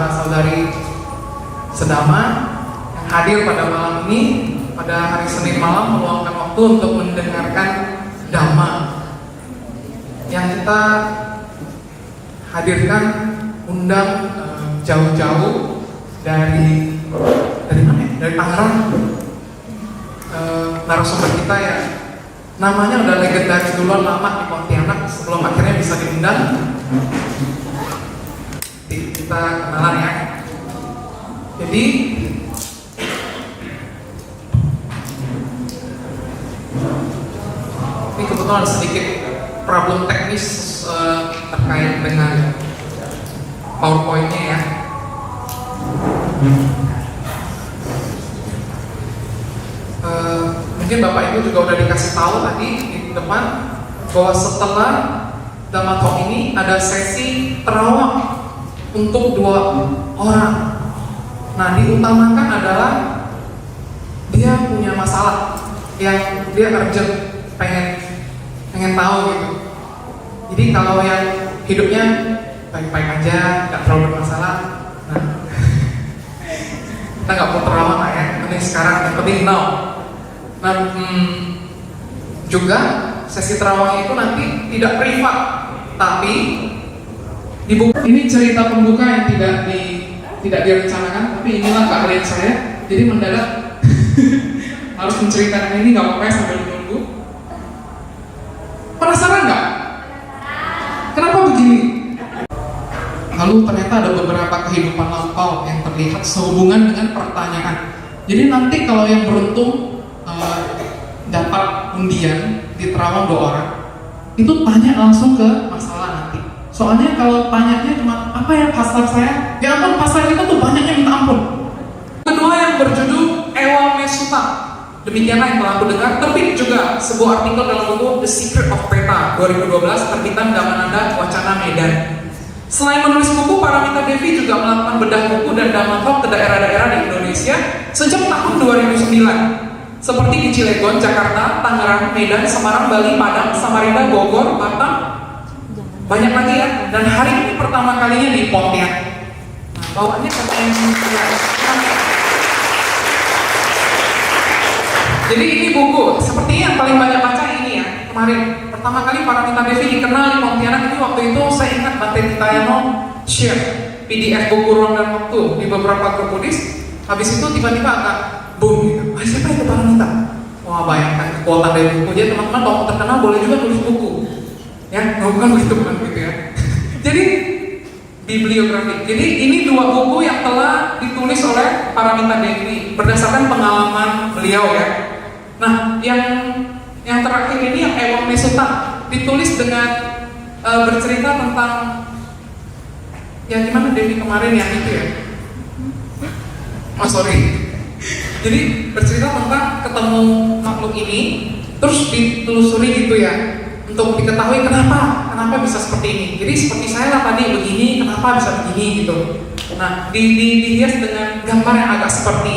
saudara-saudari sedama yang hadir pada malam ini, pada hari Senin malam meluangkan waktu untuk mendengarkan Dhamma yang kita hadirkan, undang jauh-jauh dari mana ya? Dari Tangerang. Narasumber kita ya namanya udah legendaris duluan, lama di Pontianak sebelum akhirnya bisa diundang. Kita kenalan ya. Jadi ini kebetulan sedikit problem teknis terkait dengan PowerPoint-nya ya. Mungkin Bapak Ibu juga udah dikasih tahu tadi di depan bahwa setelah Dhamma Talk ini ada sesi terawih untuk 2 orang. Nah, diutamakan adalah dia punya masalah yang dia urgent, pengen tahu gitu. Jadi kalau yang hidupnya baik-baik aja, nggak terlalu bermasalah, nah kita nggak perlu terawih lah ya. Penting sekarang, yang penting now. Nah, juga sesi terawih itu nanti tidak privat, tapi di buku ini cerita pembuka yang tidak direncanakan, tapi inilah keahlian saya. Jadi mendadak harus menceritakan ini, nggak apa-apa ya sambil menunggu. Penasaran nggak? Kenapa begini? Lalu ternyata ada beberapa kehidupan lampau yang terlihat sehubungan dengan pertanyaan. Jadi nanti kalau yang beruntung dapat undian di terawih 2 orang, itu tanya langsung ke masalah nanti. Soalnya kalau tanyanya cuma apa ya pastor saya, ya ampun pastor kita tuh banyaknya minta ampun. Kedua yang berjudul Ewa Mesuta, demikianlah yang telah aku dengar. Terbit juga sebuah artikel dalam buku The Secret of Peta 2012 terbitan Dhammananda Wacana Medan. Selain menulis buku, Paramita Devi juga melakukan bedah buku dan Dhamma Talk ke daerah-daerah di Indonesia sejak tahun 2009. Seperti di Cilegon, Jakarta, Tangerang, Medan, Semarang, Bali, Padang, Samarinda, Bogor, Batam, banyak lagi ya. Dan hari ini pertama kalinya di Pontianak. Nah, bawaannya katanya jadi ini buku, seperti yang paling banyak baca ini ya. Kemarin, pertama kali Paramita Devi dikenal di Pontianak ini, waktu itu saya ingat Bante Titayano share PDF buku Ruang dan Waktu di beberapa grup Buddhis. Habis itu tiba-tiba agak boom gitu. Siapa itu Paramita? Wah, bayangkan kekuatan dari buku. Jadi teman-teman kalau terkenal boleh juga tulis buku. Ya, bukan begitu kan gitu ya. Jadi bibliografi. Jadi ini 2 buku yang telah ditulis oleh Paramita Devi berdasarkan pengalaman beliau ya. Nah, yang terakhir ini yang Ewa Mesuta ditulis dengan bercerita tentang yang gimana Devi kemarin yang itu ya. Oh sorry. Jadi bercerita tentang ketemu makhluk ini, terus ditelusuri gitu ya, untuk diketahui kenapa bisa seperti ini. Jadi seperti saya lah tadi begini, kenapa bisa begini gitu. Nah, dihias dengan gambar yang agak seperti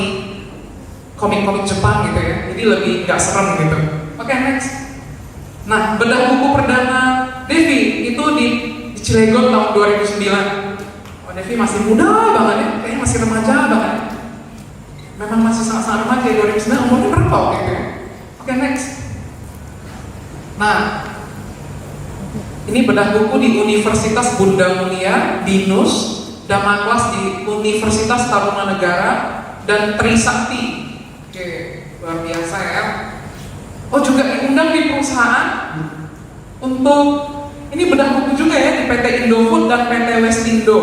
komik-komik Jepang gitu ya. Jadi lebih nggak serem gitu. Oke, next. Nah, bedah buku perdana Devi itu di Cilegon tahun 2009. Oh, Devi masih muda banget ya, kayaknya masih remaja banget. Memang masih sangat-sangat remaja, 2009, umurnya berapa waktu itu? Oke, next. Nah, ini bedah buku di Universitas Bunda Mulia, Binus, Dhamma Kelas di Universitas Tarumanegara, dan Trisakti. Oke, luar biasa ya. Oh, juga diundang di perusahaan untuk, ini bedah buku juga ya, di PT Indofood dan PT Westindo.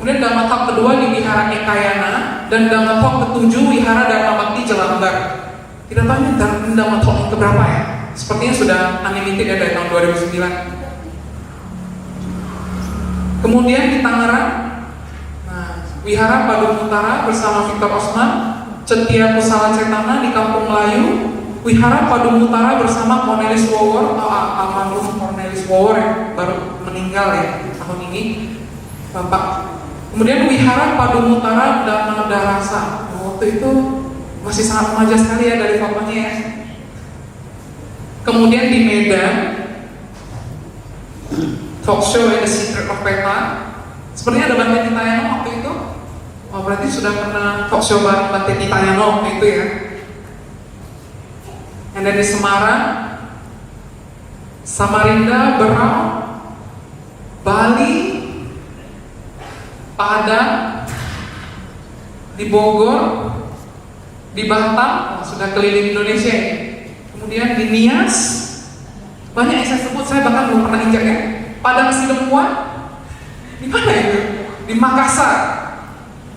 Kemudian Dhamma Talk kedua di Wihara Ekayana dan Dhamma Talk ketujuh Wihara Dharma Bakti Jelambar. Tidak tahu ini Dhamma Talk yang keberapa ya? Sepertinya sudah unlimited ya dari tahun 2009. Kemudian di Tangerang, nah, Wihara Padung Utara bersama Victor Osman, Cetia Kusala Cetana di Kampung Melayu, Wihara Padung Utara bersama Cornelis Wawor atau almarhum Cornelis Wawor yang baru meninggal ya tahun ini, Bapak. Kemudian Wihara Padung Utara dan Darasa. Waktu itu masih sangat remaja sekali ya dari fotonya ya. Kemudian di Medan, talk show The Secret of Peta. Sepertinya ada Bante Titayano waktu itu. Oh, berarti sudah pernah talk show bareng Bante Titayano waktu itu ya. Yang dari Semarang, Samarinda, Berau, Bali, Padang, di Bogor, di Batam, sudah keliling Indonesia ya. Kemudian di Nias, banyak yang saya sebut, saya bahkan belum pernah injak ya. Padang Sidempuan, di mana itu? Di Makassar.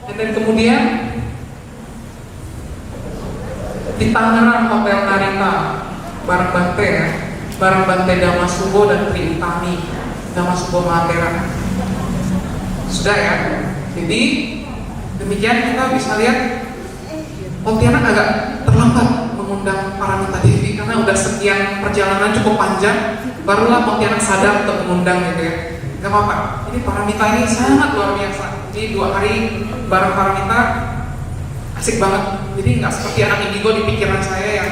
Dan kemudian di Tangerang Hotel Narita, bareng Bante ya, bareng Bante Damasubo dan Tri Utami, Damasubo Mahathira. Sudah ya. Jadi demikian kita bisa lihat Pontianak agak terlambat mengundang Paramita Devi karena udah sekian perjalanan cukup panjang, barulah Pontianak sadar untuk mengundang gitu ya. Gak apa-apa, ini Paramita ini sangat luar biasa. Jadi 2 hari bareng Paramita asik banget. Jadi nggak seperti anak indigo di pikiran saya yang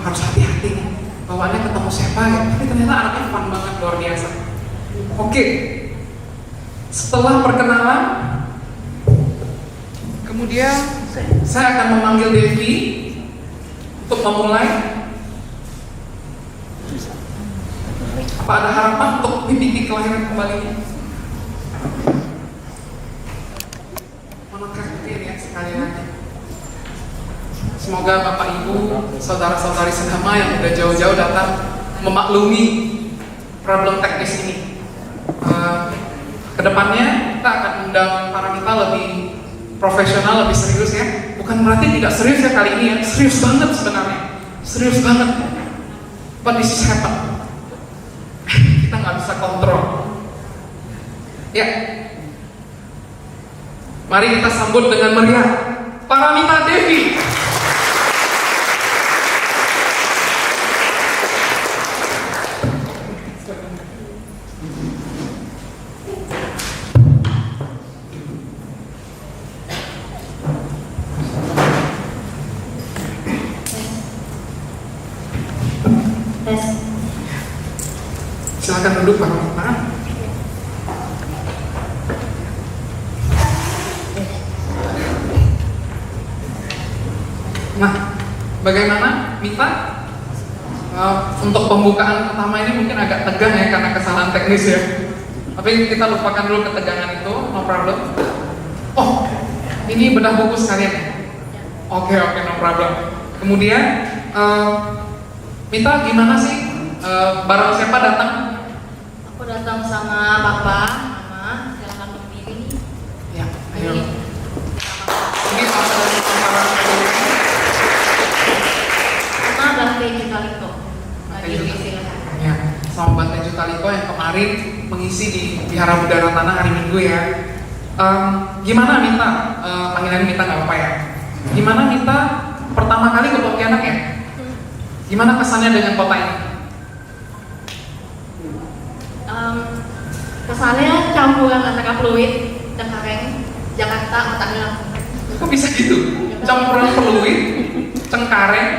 harus hati-hati nih bawaannya ketemu siapa ya. Tapi ternyata anaknya fun banget, luar biasa. Oke, setelah perkenalan, kemudian saya akan memanggil Devi untuk memulai. Apa ada harapan untuk PPT kelahiran kembali? Menegakkan ya sekali lagi. Semoga Bapak Ibu, saudara-saudari sedama yang udah jauh-jauh datang memaklumi problem teknis ini. Kedepannya kita akan undang Paramita lebih profesional, lebih serius ya. Bukan berarti tidak serius ya kali ini ya, serius banget sebenarnya, serius banget. But this is happen. Kita nggak bisa kontrol. Ya, mari kita sambut dengan meriah Paramita Devi. Silakan duduk Paramita. Nah, bagaimana Mita? Untuk pembukaan pertama ini mungkin agak tegang ya karena kesalahan teknis ya. Tapi kita lupakan dulu ketegangan itu, no problem. Oh, ini bedah buku sekalian ya? Oke, no problem. Kemudian, Mita gimana sih? Barang siapa datang? Aku datang sama Bapak, Mama, silakan berdiri. Ya, ayo. Ini apa dari pembahasan ini? Mama Bante Jutalito. Silakan. Ya, sama Bante Jutalito yang kemarin mengisi di Wihara Buddha Ratana hari Minggu ya. Gimana Mita? Panggilan Mita nggak apa-apa ya? Gimana Mita pertama kali ke Pontianak ya? Gimana kesannya dengan kota ini? Kesannya campuran antara fluid, Cengkareng, Jakarta, otaknya langsung. Kok bisa gitu? Campuran fluid, Cengkareng.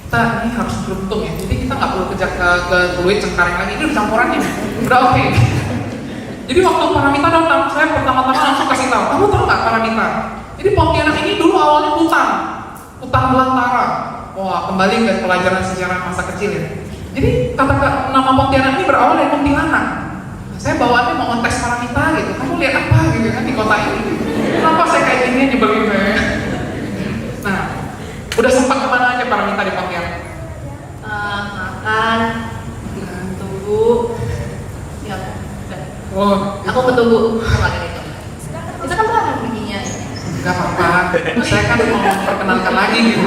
Kita ini harus beruntung ya. Jadi kita nggak perlu ke fluid, Cengkareng lagi. Ini udah campurannya, udah oke. Jadi waktu Paramita datang, saya pertama-tama langsung kasih tahu. Kamu tahu nggak Paramita? Jadi Pontianak ini dulu awalnya hutan belantara. Wah, kembali ke pelajaran sejarah masa kecil ya. Jadi kata nama Pontianak ini berawal dari Pontianak. Saya bawaannya mau ngetes Paramita gitu. Kamu lihat apa gitu kan di kota ini? Kenapa saya kayak gini nyebelin saya? Nah, udah sempat kemana aja Paramita di Pontianak? Makan, tunggu. Ya, udah. Oh, Aku ketunggu kemarin itu. Kita kan bareng bikinnya. nggak apa-apa. Saya kan mau memperkenalkan lagi gitu.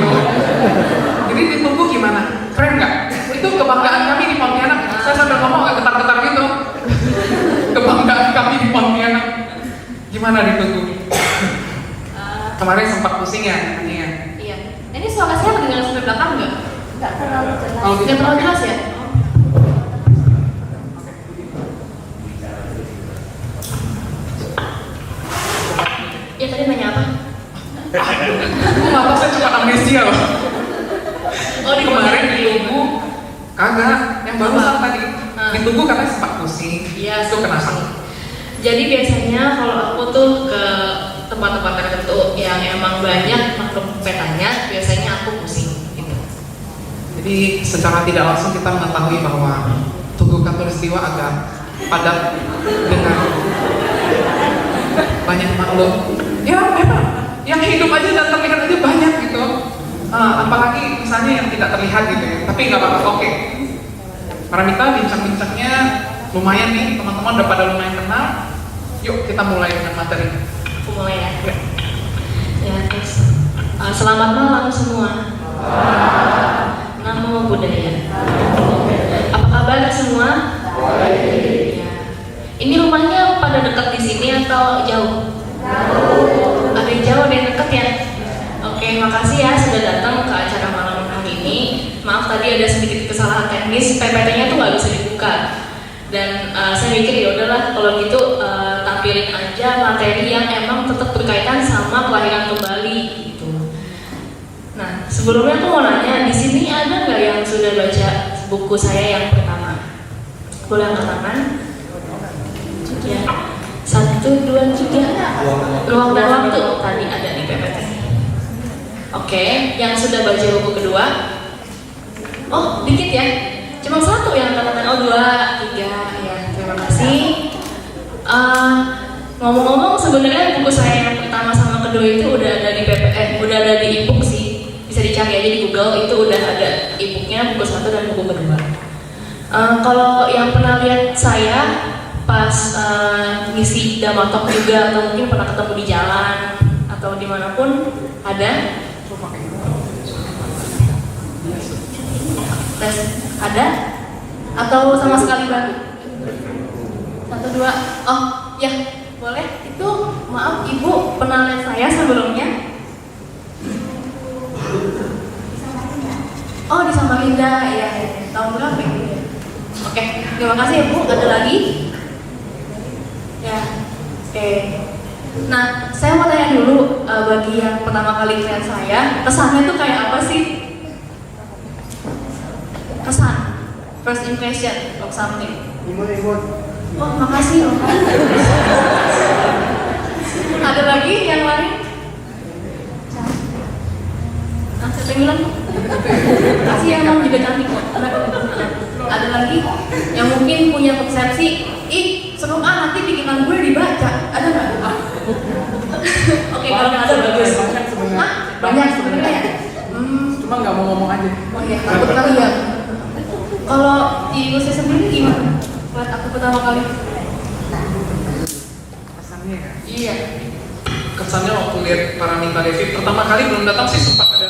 Jadi ditunggu gimana? Keren nggak? Itu kebanggaan kami di Pontianak. Saya sambil ngomong agak getar-getar gitu. Kebanggaan kami di Pontianak. Gimana ditunggu? Kemarin sempat pusing ya katanya. Iya. Ini suara saya kedengaran sampai belakang nggak? Nggak terlalu jelas. Oh, gitu. Nggak terlalu jelas ya? Ya tadi nanya apa? Mata saya cepat amnesia loh. Oh di Kemarin ditunggu, kagak. Yang barusan tadi ditunggu karena sempat pusing. Iya. Itu kenapa? Jadi biasanya kalau aku tuh ke tempat-tempat tertentu yang emang banyak makhluk petanya, biasanya aku pusing gitu. Jadi secara tidak langsung kita mengetahui bahwa Tugu Katulistiwa agak padat dengan banyak makhluk. Ya memang, yang hidup aja dan terlihat aja banyak gitu. Apalagi misalnya yang tidak terlihat gitu ya. Tapi nggak apa-apa, oke. Paramita bincang-bincangnya lumayan nih, teman-teman udah pada lumayan kenal. Yuk kita mulai dengan materi. Aku mulai ya. Ya terus selamat malam semua. Namo Buddhaya. Apa kabar semua? Ya. Ini rumahnya pada dekat di sini atau jauh? Ada yang jauh, ada yang dekat ya? Oke, makasih ya sudah datang ke acara malam hari ini. Maaf tadi ada sedikit kesalahan teknis, PPT-nya tuh nggak bisa dibuka. Dan saya mikir ya udahlah kalau gitu tampilin aja materi yang emang tetap berkaitan sama kelahiran kembali gitu. Nah, sebelumnya aku mau nanya, di sini ada nggak yang sudah baca buku saya yang pertama? Boleh angkat tangan? Ya. 1, 2, 3. Ruang dan waktu tadi ada di PPT. Oke, yang sudah baca buku kedua? Oh, dikit ya. Cuma 1 yang katakan. Oh, 2, 3. Ya, terima kasih. Ngomong-ngomong, sebenarnya buku saya yang pertama sama kedua itu udah ada di udah ada di e-book sih. Bisa dicari aja di Google, itu udah ada e-booknya, buku 1 dan buku kedua. Kalau yang pernah lihat saya pas ngisi Damatok juga, atau mungkin pernah ketemu di jalan atau dimanapun, ada? Tes, ada? Atau sama sekali baru? 1, 2, oh ya boleh. Itu maaf ibu pernah lihat saya sebelumnya? Oh di Samarinda ya, tahun berapa ya? Oke, terima kasih ya Bu. Ada lagi? Ya, oke. Nah, saya mau tanya dulu, bagi yang pertama kali lihat saya, kesannya tuh kayak apa sih? Kesan, first impression of something. Oh, makasih loh. Ada lagi yang lain? Nah, saya bilang, kasih yang mau juga cantik kok. Ada lagi yang mungkin punya persepsi, ih seru nanti bikinan gue dibaca, ada nggak? Oke, kalau nggak ada bagus. Banyak sebenarnya ya. Cuma nggak mau ngomong aja. Oh iya, takut kali ya. Kalau ibu saya sendiri gimana? Buat aku pertama kali. Kesannya ya? Iya. Kesannya waktu lihat Paramita Devi pertama kali belum datang sih sempat ada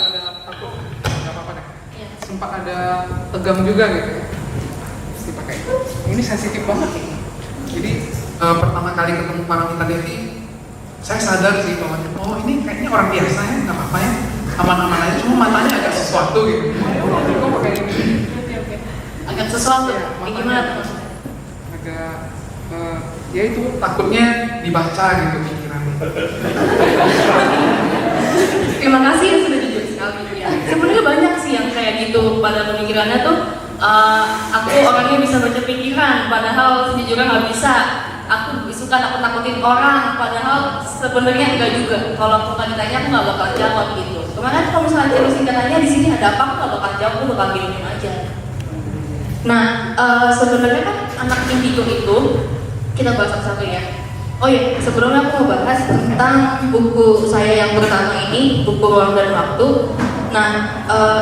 takut, nggak apa-apa deh. Iya. Sempat ada tegang juga gitu. Mesti pakai. Ini sensitif banget nih. Jadi pertama kali ketemu Paramita Devi, saya sadar sih bahwa oh ini kayaknya orang biasa ya, nggak apa-apa ya, aman-aman aja. Cuma matanya agak sesuatu gitu. Kok pakai ini? Oke. Agak sesuatu. Ya, Kayak gimana tuh? Agak ya itu takutnya dibaca gitu pikirannya. Terima kasih yang sudah jujur sekali ya. Sebenarnya banyak sih yang kayak gitu pada pemikirannya tuh. Aku orangnya bisa baca pikiran, padahal sejujurnya nggak bisa. Aku suka nakut-nakutin orang, padahal sebenarnya enggak juga. Kalau aku nggak ditanya, aku nggak bakal jawab gitu. Kemarin kalau misalnya terus singkatannya di sini ada apa, aku nggak bakal jawab, aku bakal gini aja. Nah, sebenarnya kan anak indigo itu kita bahas satu-satu ya. Oh iya, sebelumnya aku mau bahas tentang buku saya yang pertama ini, buku Ruang dan Waktu. Nah,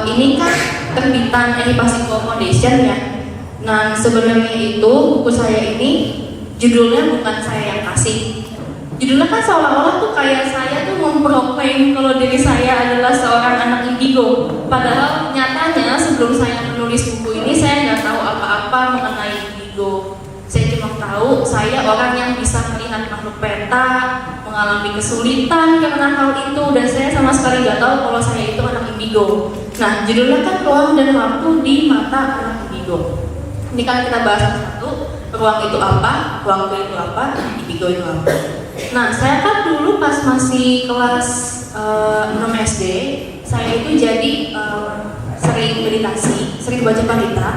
ini kan terbitan Pasiko Foundation ya. Nah, sebenarnya itu buku saya ini judulnya bukan saya yang kasih. Judulnya kan seolah-olah tuh kayak saya tuh memproklaim kalau diri saya adalah seorang anak indigo. Padahal nyatanya sebelum saya menulis buku ini saya nggak tahu apa-apa mengenai indigo. Saya cuma tahu saya orang yang bisa melihat makhluk peta, mengalami kesulitan karena hal itu, dan saya sama sekali nggak tahu kalau saya itu anak indigo. Nah, judulnya kan Ruang dan Waktu di Mata Anak Indigo. Ini kan kita bahas satu, ruang itu apa, waktu itu apa, indigo itu apa. Nah, saya kan dulu pas masih kelas 6 SD, saya itu jadi sering meditasi, sering baca parita.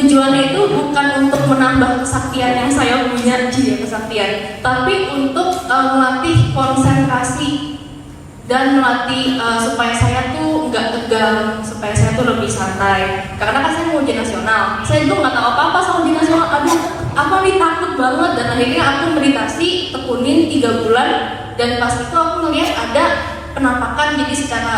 tujuannya itu bukan untuk menambah kesaktian yang saya punya, kesaktian, tapi untuk melatih konsentrasi dan melatih supaya saya tuh nggak tegang, supaya saya tuh lebih santai. Karena kan saya mau ujian nasional, saya tuh nggak tahu apa-apa sama ujian nasional. Aduh, apa nih, takut banget. Dan akhirnya aku meditasi, tekunin 3 bulan, dan pas itu aku ngeliat ada penampakan jadi secara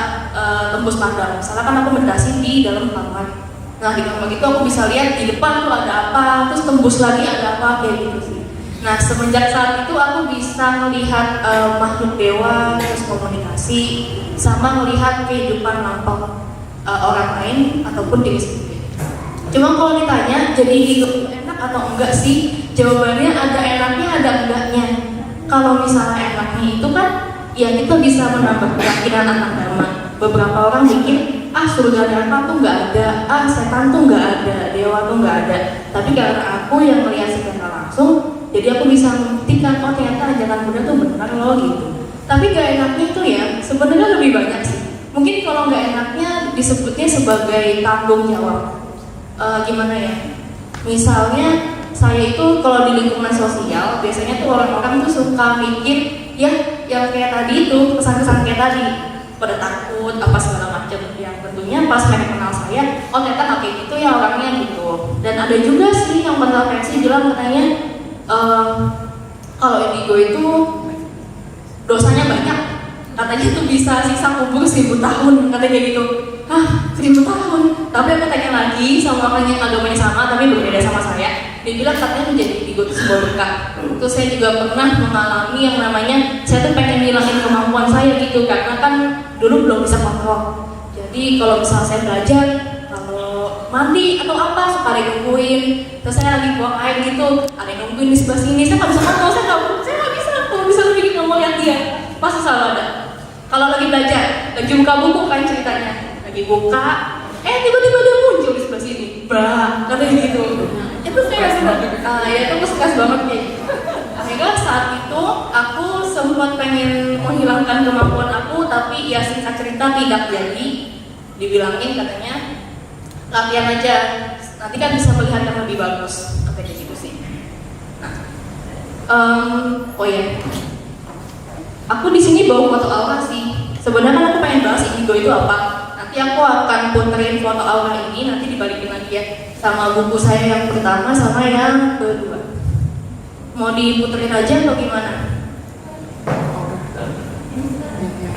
tembus pandang. Misalnya kan aku meditasi di dalam kamar. Nah di kamar itu aku bisa lihat di depan tuh ada apa, terus tembus lagi ada apa, kayak gitu sih. Nah semenjak saat itu aku bisa melihat makhluk dewa, terus komunikasi, sama melihat kehidupan lampau orang lain ataupun diri sendiri. Cuma kalau ditanya jadi hidup enak atau enggak sih, jawabannya ada enaknya ada enggaknya. Kalau misalnya enaknya itu kan ya kita bisa menambah keyakinan akan dhamma. Beberapa orang mikir surga neraka tuh nggak ada, setan tuh nggak ada, dewa tuh nggak ada. Tapi karena aku yang melihat secara langsung, jadi aku bisa membuktikan oh ternyata ajaran Buddha tuh benar loh gitu. Tapi gak enaknya itu ya sebenarnya lebih banyak sih. Mungkin kalau nggak enaknya disebutnya sebagai tanggung jawab. Gimana ya? Misalnya saya itu kalau di lingkungan sosial biasanya tuh orang-orang tuh suka mikir ya yang kayak tadi itu, pesan-pesan kayak tadi, pada takut apa segala macam. Yang tentunya pas mereka kenal saya, oh ternyata nggak kayak gitu ya orangnya gitu. Dan ada juga sih yang kontroversi bilang katanya kalau indigo itu dosanya banyak, katanya tuh bisa siksa kubur 1000 tahun, katanya kayak gitu. 1000 tahun. Tapi aku tanya lagi sama orang yang agamanya sama tapi berbeda sama saya, dia bilang katanya menjadi indigo itu sebuah berkah. Terus saya juga pernah mengalami yang namanya saya tuh pengen ngilangin kemampuan saya gitu, karena kan dulu belum bisa kontrol. Jadi kalau misalnya saya belajar, kalau mandi atau apa suka ada yang nungguin. Terus saya lagi buang air gitu, ada yang nungguin di sebelah sini, saya nggak bisa kontrol, saya nggak bisa, kalau bisa lebih ngomong lihat dia, pasti selalu ada. Kalau lagi belajar, lagi buka buku kan ceritanya, lagi buka, tiba-tiba dia muncul di sebelah sini, katanya gitu. Itu saya ya itu aku suka banget nih. Akhirnya saat itu aku sempat pengen menghilangkan kemampuan aku, tapi ya singkat cerita tidak jadi. Dibilangin katanya latihan aja, nanti kan bisa melihat yang lebih bagus, katanya gitu sih. Oh ya, aku di sini bawa foto aura sih. Sebenarnya kan aku pengen bahas indigo itu apa. Nanti aku akan puterin foto aura ini, nanti dibalikin lagi ya sama buku saya yang pertama sama yang kedua. Mau diputerin aja atau gimana?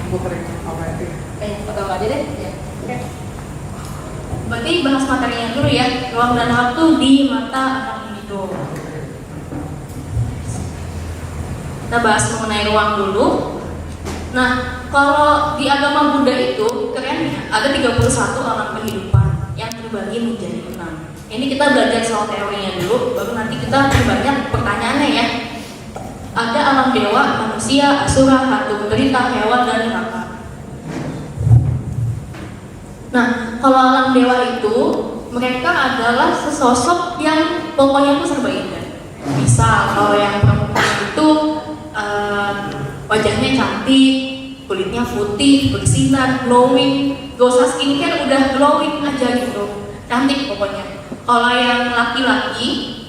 Puterin aura itu ya. Foto aura aja deh. Ya. Oke. Berarti bahas materinya dulu ya. Ruang dan waktu di mata anak indigo. Kita bahas mengenai ruang dulu. Nah, kalau di agama Buddha itu kerennya ada 31 alam kehidupan yang terbagi menjadi 6. Ini kita belajar soal teorinya dulu, baru nanti kita banyak pertanyaannya ya. Ada alam dewa, manusia, asura, hantu penderita, hewan, dan neraka. Nah, kalau alam dewa itu mereka adalah sesosok yang pokoknya tuh serba indah. Bisa kalau yang perempuan itu wajahnya cantik, kulitnya putih, bersinar, glowing, gak usah skincare udah glowing aja gitu, cantik pokoknya. Kalau yang laki-laki,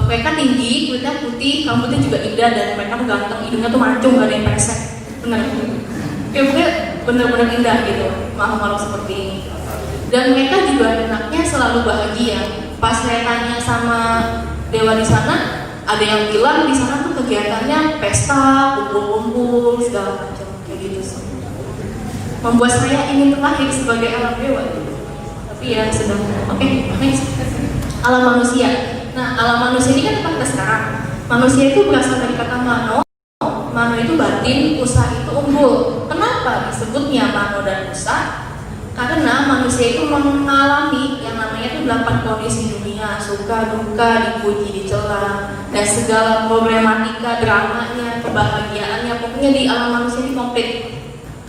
mereka tinggi, kulitnya putih, rambutnya juga indah, dan mereka tuh ganteng, hidungnya tuh mancung, gak ada yang pesek, bener. Kayak bener-bener indah gitu, makhluk-makhluk seperti ini. Dan mereka juga anaknya selalu bahagia. Pas saya tanya sama dewa di sana, ada yang bilang di sana tuh kegiatannya pesta, kumpul-kumpul, segala macam kayak gitu sih. Membuat saya ingin terlahir sebagai alam dewa. Tapi ya sedang. Oke, next. Alam manusia. Nah, alam manusia ini kan tempat kita sekarang. Manusia itu berasal dari kata mano. Mano itu batin, usa itu unggul. Kenapa disebutnya mano dan usa? Karena manusia itu mengalami yang namanya itu 8 kondisi dunia, suka, duka, dipuji, dicela, dan segala problematika, dramanya, kebahagiaannya, pokoknya di alam manusia ini komplit.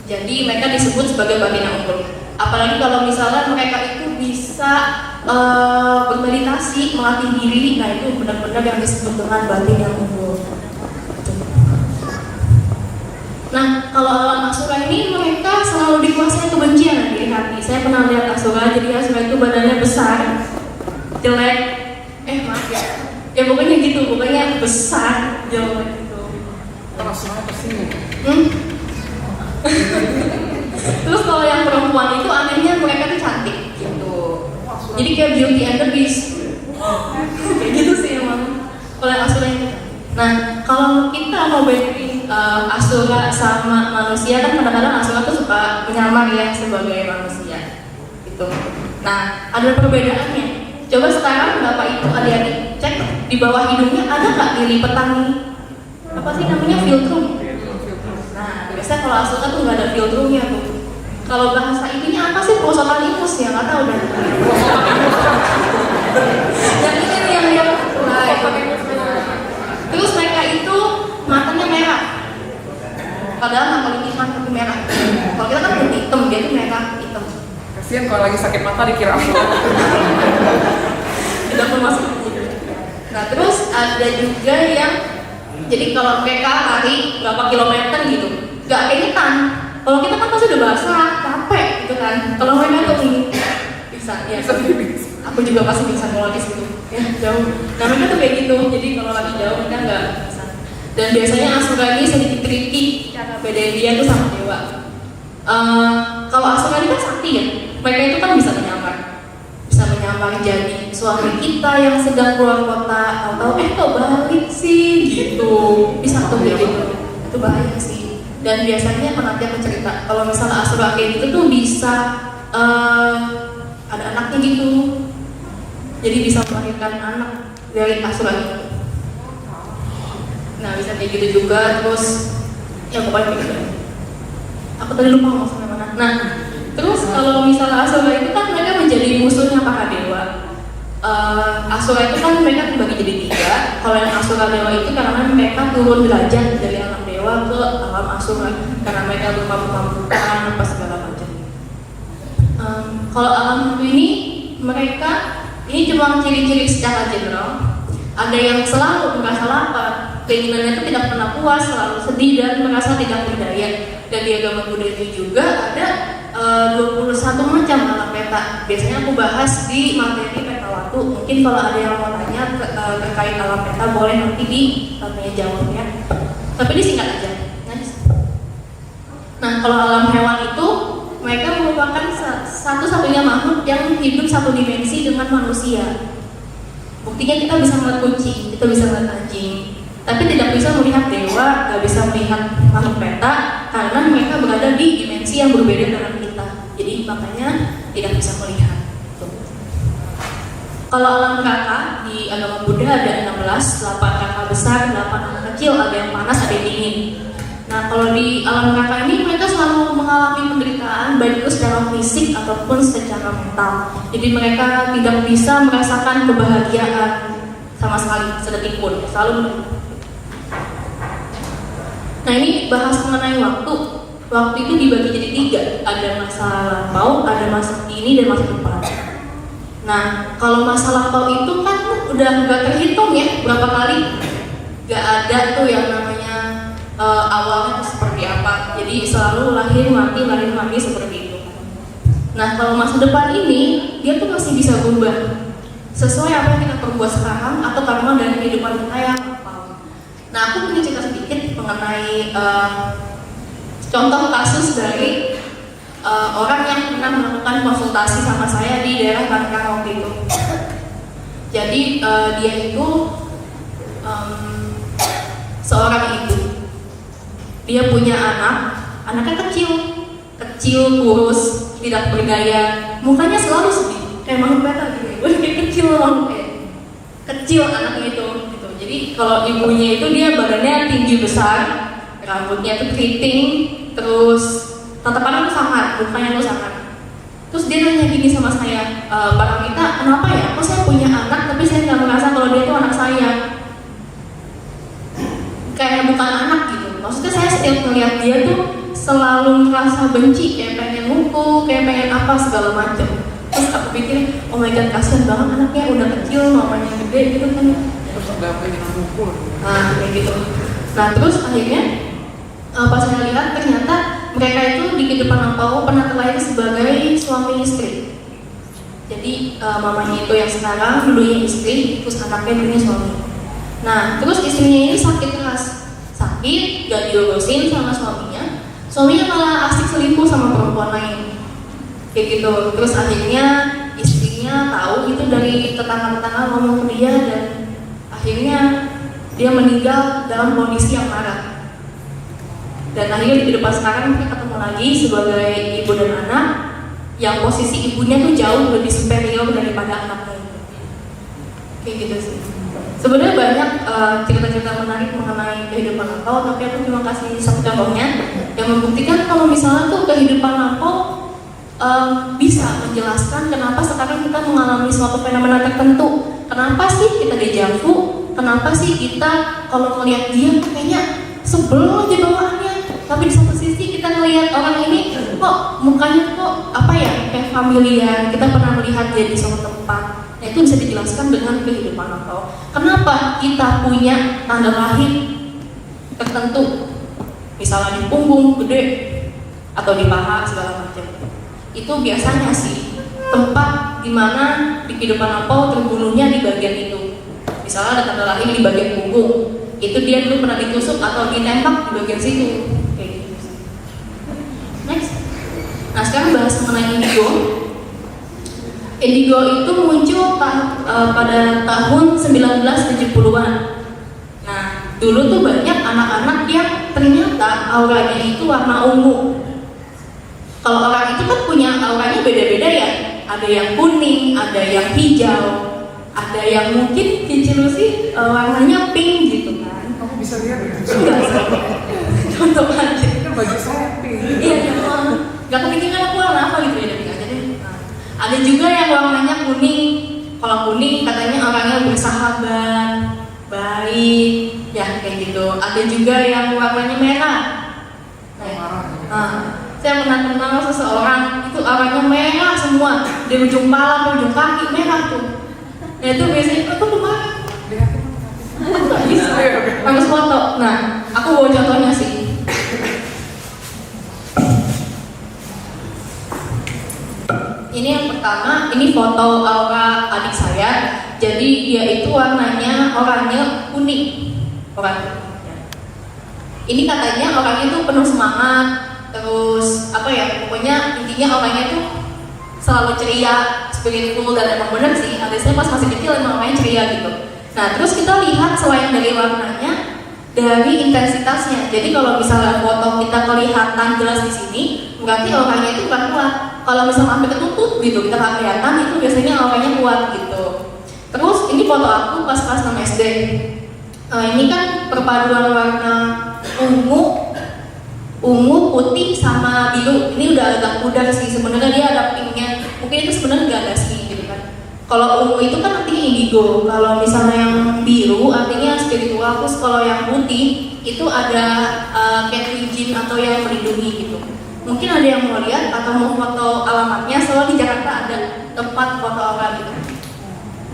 Jadi mereka disebut sebagai batin yang unggul. Apalagi kalau misalnya mereka itu bisa bermeditasi, melatih diri, nah itu benar-benar yang disebut dengan batin yang unggul. Nah, kalau alam asura ini mereka selalu dikuasai kebencian dari hati. Saya pernah lihat asura, jadi asura itu badannya besar, jelek, maaf ya pokoknya gitu, pokoknya besar, jelek gitu. Rasanya tersinggung. Terus kalau yang perempuan itu anehnya mereka tuh cantik gitu, jadi kayak Beauty and the Beast kayak gitu sih emang kalau yang Asura ini. Nah kalau kita mau bandingin Asura sama manusia kan kadang-kadang Asura tuh suka menyamar ya sebagai manusia gitu. Nah ada perbedaannya. Coba sekarang bapak ibu adik-adik cek di bawah hidungnya ada nggak dilipetan nih apa sih namanya filtrum. Nah biasanya kalau Asura tuh nggak ada filtrumnya tuh. Kalau bahasa ininya apa sih, perosotan ingus ya, nggak tahu deh. Yang ini nih yang terus mereka itu matanya merah. Padahal nggak kulit tapi merah. Kalau kita kan kulit hitam, dia tuh merah hitam. Kasian kalau lagi sakit mata dikira aku. Tidak mau masuk. Nah terus ada juga yang jadi kalau mereka lari berapa kilometer gitu, nggak keringetan. Kalau kita kan pasti udah basah, capek gitu kan. Kalau mereka tuh bisa, ya. Aku juga pasti bisa ngelukis gitu, ya jauh. Nah mereka tuh kayak gitu. Jadi kalau lagi jauh mereka nggak bisa. Dan biasanya Asura ini sedikit tricky cara bedain dia tuh sama dewa. Kalau Asura ini kan sakti ya. Mereka itu kan bisa menyamar jadi suami kita yang sedang keluar kota atau kok balik sih gitu. Bisa tuh kayak gitu. Itu bahaya sih. Dan biasanya pengantin bercerita kalau misalnya Asura kayak gitu tuh bisa ada anaknya gitu, jadi bisa melahirkan anak dari Asura itu. Nah bisa kayak gitu juga. Terus ya pokoknya kayak gitu. Aku tadi lupa ngomong sampai mana. Nah terus kalau misalnya Asura itu kan mereka menjadi musuhnya para dewa. Asura itu kan mereka dibagi jadi 3. Kalau yang Asura dewa itu karena mereka turun derajat dari alam dewa ke alam Asura karena mereka bermabuk-mabukan apa segala macam. Kalau alam hantu ini mereka ini cuma ciri-ciri secara general. Ada yang selalu merasa lapar, keinginannya itu tidak pernah puas, selalu sedih dan merasa tidak berdaya. Dan di agama Buddha itu juga ada 21 macam alam peta. Biasanya aku bahas di materi peta waktu. Mungkin kalau ada yang mau tanya terkait alam peta boleh nanti di tanya jawab ya. Tapi disingkat aja. Nah kalau alam hewan itu mereka merupakan satu-satunya makhluk yang hidup satu dimensi dengan manusia. Buktinya kita bisa melihat kucing, kita bisa melihat anjing, tapi tidak bisa melihat dewa, tidak bisa melihat makhluk peta karena mereka berada di dimensi yang berbeda dengan kita. Jadi makanya tidak bisa melihat. Kalau alam neraka di agama Buddha ada 16, 8 neraka besar, 8 neraka kecil, ada yang panas, ada yang dingin. Nah kalau di alam neraka ini mereka selalu mengalami penderitaan baik itu secara fisik ataupun secara mental. Jadi mereka tidak bisa merasakan kebahagiaan sama sekali sedetik pun, selalu. Nah ini bahas mengenai waktu. Waktu itu dibagi jadi 3, ada masa lampau, ada masa kini, dan masa depan. Nah kalau masa lampau itu kan udah gak terhitung ya berapa kali. Gak ada tuh yang namanya awalnya itu seperti apa, jadi selalu lahir mati seperti itu. Nah kalau masa depan ini dia tuh masih bisa berubah sesuai apa yang kita perbuat sekarang atau karma dari kehidupan kita yang lampau. Nah aku punya cerita sedikit mengenai contoh kasus dari orang yang pernah melakukan konsultasi sama saya di daerah Tangerang waktu itu. Jadi dia itu seorang ibu. Dia punya anaknya kecil, kurus, tidak berdaya, mukanya selalu sedih, kayak makhluk peta gitu, kayak kecil anaknya itu. Gitu. Jadi kalau ibunya itu dia badannya tinggi besar, rambutnya itu keriting, terus tatapannya tuh sangat, mukanya tuh sangat. Terus dia nanya gini sama saya, Pak Ramita, kenapa ya? Kok saya punya anak tapi saya nggak merasa kalau dia itu anak saya? Kayak bukan anak gitu. Maksudnya saya setiap melihat dia tuh selalu merasa benci, kayak pengen mukul, kayak pengen apa segala macam. Terus aku pikir, oh my god, kasihan banget anaknya udah kecil, mamanya gede gitu kan. Terus nggak pengen mukul. Nah kayak gitu. Nah terus akhirnya pas saya lihat ternyata mereka itu di kehidupan lampau pernah terlahir sebagai suami istri. Jadi mamanya itu yang sekarang dulunya istri, terus anaknya dulunya suami. Nah, terus istrinya ini sakit keras, sakit, gak diurusin sama suaminya. Suaminya malah asik selingkuh sama perempuan lain, kayak gitu. Terus akhirnya istrinya tahu itu dari tetangga-tetangga ngomong ke dia, dan akhirnya dia meninggal dalam kondisi yang marah. Dan akhirnya di kehidupan sekarang kita ketemu lagi sebagai ibu dan anak, yang posisi ibunya tuh jauh lebih superior daripada anaknya itu. Kayak gitu sih. Sebenarnya banyak cerita-cerita menarik mengenai kehidupan lampau, tapi aku cuma kasih satu contohnya yang membuktikan kalau misalnya tuh kehidupan lampau bisa menjelaskan kenapa sekarang kita mengalami suatu fenomena tertentu. Kenapa sih kita dejavu? Kenapa sih kita kalau melihat dia kayaknya sebel aja bawaannya, tapi di satu sisi kita ngelihat orang ini kok mukanya kok apa ya, kayak familiar, kita pernah melihat dia di suatu tempat. Nah, itu bisa dijelaskan dengan kehidupan lampau. Kenapa kita punya tanda lahir tertentu, misalnya di punggung gede atau di paha segala macam. Itu biasanya sih tempat dimana di kehidupan lampau terbunuhnya di bagian itu. Misalnya ada tanda lahir di bagian punggung, itu dia dulu pernah ditusuk atau ditembak di bagian situ. Nah, sekarang bahas mengenai indigo. Indigo itu muncul pada tahun 1970-an. Nah, dulu tuh banyak anak-anak yang ternyata auranya itu warna ungu. Kalau orang itu kan punya auranya beda-beda ya. Ada yang kuning, ada yang hijau, ada yang mungkin Cici Lucy warnanya pink gitu kan. Kamu bisa lihat ya? Enggak sih. Contoh aja. Kan baju saya pink. Iya, nggak kepikiran aku warna apa gitu ya, tapi aja deh. Nah, ada juga yang warnanya kuning. Kalau kuning katanya orangnya bersahabat, baik, ya kayak gitu. Ada juga yang warnanya merah. Nah, saya pernah kenal seseorang itu orangnya merah semua, dari ujung kepala ke ujung kaki merah tuh. Nah, itu biasanya aku kemarin. Aku nggak bisa. Harus foto. Nah, aku bawa contohnya sih. Ini yang pertama, ini foto aura adik saya. Jadi dia itu warnanya oranye kuning, oranye. Ini katanya orangnya tuh penuh semangat, terus apa ya? Pokoknya intinya orangnya tuh selalu ceria, spiritual, dan emang bener sih. Saya pas masih kecil emang orangnya ceria gitu. Nah, terus kita lihat selain dari warnanya, dari intensitasnya. Jadi kalau misalnya foto kita kelihatan jelas di sini, berarti orangnya itu bukan kuat. Kalau misalnya sampai ketutup gitu, kita nggak kelihatan, itu biasanya orangnya kuat gitu. Terus ini foto aku pas kelas 6 SD. Ini kan perpaduan warna ungu, putih sama biru. Ini udah agak pudar sih. Sebenarnya dia ada pinknya. Mungkin itu sebenarnya nggak ada sih gitu kan. Kalau ungu itu kan artinya indigo. Kalau misalnya yang biru artinya spiritual. Terus kalau yang putih itu ada kayak jin atau yang melindungi gitu. Mungkin ada yang mau lihat atau mau foto alamatnya. Soalnya di Jakarta ada tempat foto aura gitu.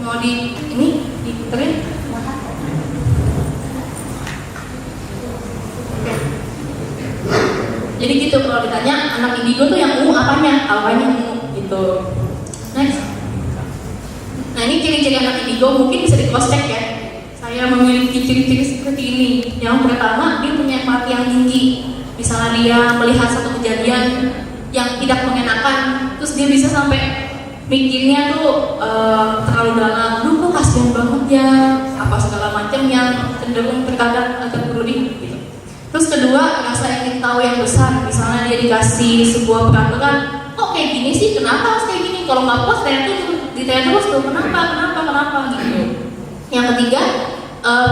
Mau di ini diputerin? Jadi gitu, kalau ditanya anak indigo tuh yang ungu apanya? Auranya ungu gitu. Next. Nah, ini ciri-ciri anak indigo mungkin bisa di cross check ya. Saya memiliki ciri-ciri seperti ini. Yang pertama, dia punya empati yang tinggi. Misalnya dia melihat satu kejadian yang tidak mengenakan, terus dia bisa sampai mikirnya tuh terlalu dalam. Duh, kok kasihan banget ya, apa segala macam yang cenderung terkadang agak berlebih gitu. Terus kedua, rasa ingin tahu yang besar. Misalnya dia dikasih sebuah peraturan, kok kayak gini sih, kenapa harus kayak gini? Kalau nggak puas, ditanya terus tuh, kenapa gitu. Yang ketiga,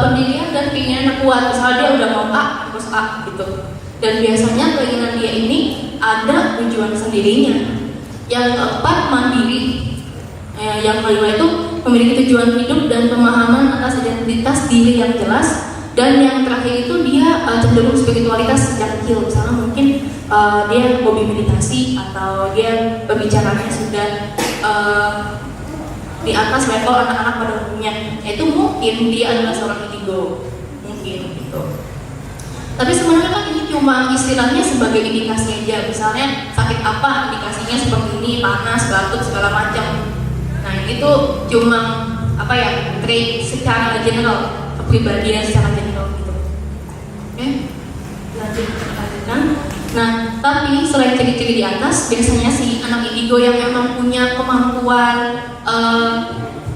pendirian dan keinginan yang kuat. Misalnya dia udah mau A, terus A gitu. Dan biasanya keinginan dia ini ada tujuan sendirinya. Yang keempat, mandiri. Yang kelima itu memiliki tujuan hidup dan pemahaman atas identitas diri yang jelas. Dan yang terakhir itu dia cenderung spiritualitas sejak kecil. Misalnya mungkin dia hobi meditasi atau dia berbicaranya sudah di atas level anak-anak pada umumnya. Itu mungkin dia adalah seorang indigo, mungkin gitu. Tapi sebenarnya kan ini cuma istilahnya sebagai indikasi aja. Misalnya sakit apa, indikasinya seperti ini, panas, batuk, segala macam. ini tuh cuma apa ya, trait secara general, kepribadian secara general gitu. Oke, lanjutkan. Nah, tapi selain ciri-ciri di atas, biasanya si anak indigo yang memang punya kemampuan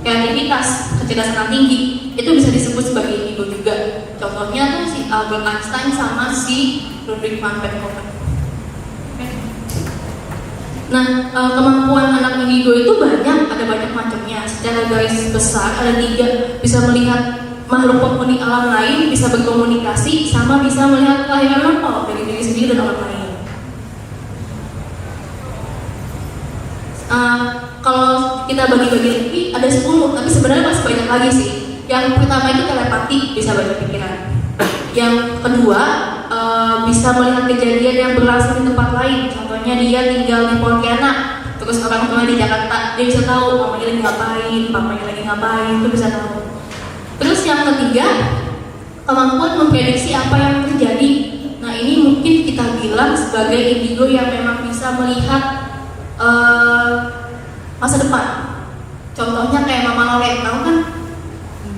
kreativitas, kecerdasan tinggi, itu bisa disebut sebagai indigo juga. Contohnya tuh si Albert Einstein sama si Ludwig van Beethoven. Nah, kemampuan anak indigo itu banyak, ada banyak macamnya. Secara garis besar ada 3, bisa melihat makhluk penghuni alam lain, bisa berkomunikasi, sama bisa melihat kelahiran lampau dari diri sendiri dan orang lain. Kalau kita bagi-bagi lagi ada 10, tapi sebenarnya masih banyak lagi sih. Yang pertama itu telepati, bisa baca pikiran. Yang kedua, bisa melihat kejadian yang berlangsung di tempat lain. Contohnya dia tinggal di Pontianak, terus orang tua di Jakarta, dia bisa tahu mamanya lagi ngapain, papanya lagi ngapain, itu bisa tahu. Terus yang ketiga, kemampuan memprediksi apa yang terjadi. Nah, ini mungkin kita bilang sebagai indigo yang memang bisa melihat masa depan. Contohnya kayak Mama Lore, tahu kan?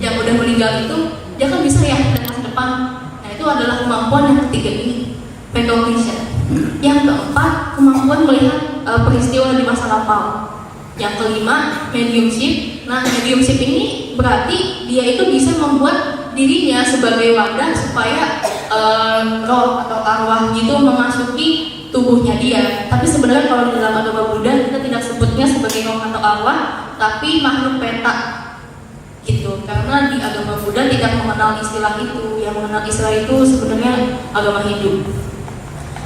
Yang udah meninggal itu, dia kan bisa ya melihat masa depan. Nah, itu adalah kemampuan yang ketiga ini, precognition. Yang keempat, kemampuan melihat peristiwa di masa lampau. Yang kelima, mediumship. Nah, mediumship ini berarti dia itu bisa membuat dirinya sebagai wadah supaya roh atau arwah gitu memasuki tubuhnya dia. Tapi sebenarnya kalau di dalam agama Buddha kita tidak sebutnya sebagai roh atau arwah, tapi makhluk peta gitu. Karena di agama Buddha tidak mengenal istilah itu. Yang mengenal istilah itu sebenarnya agama Hindu.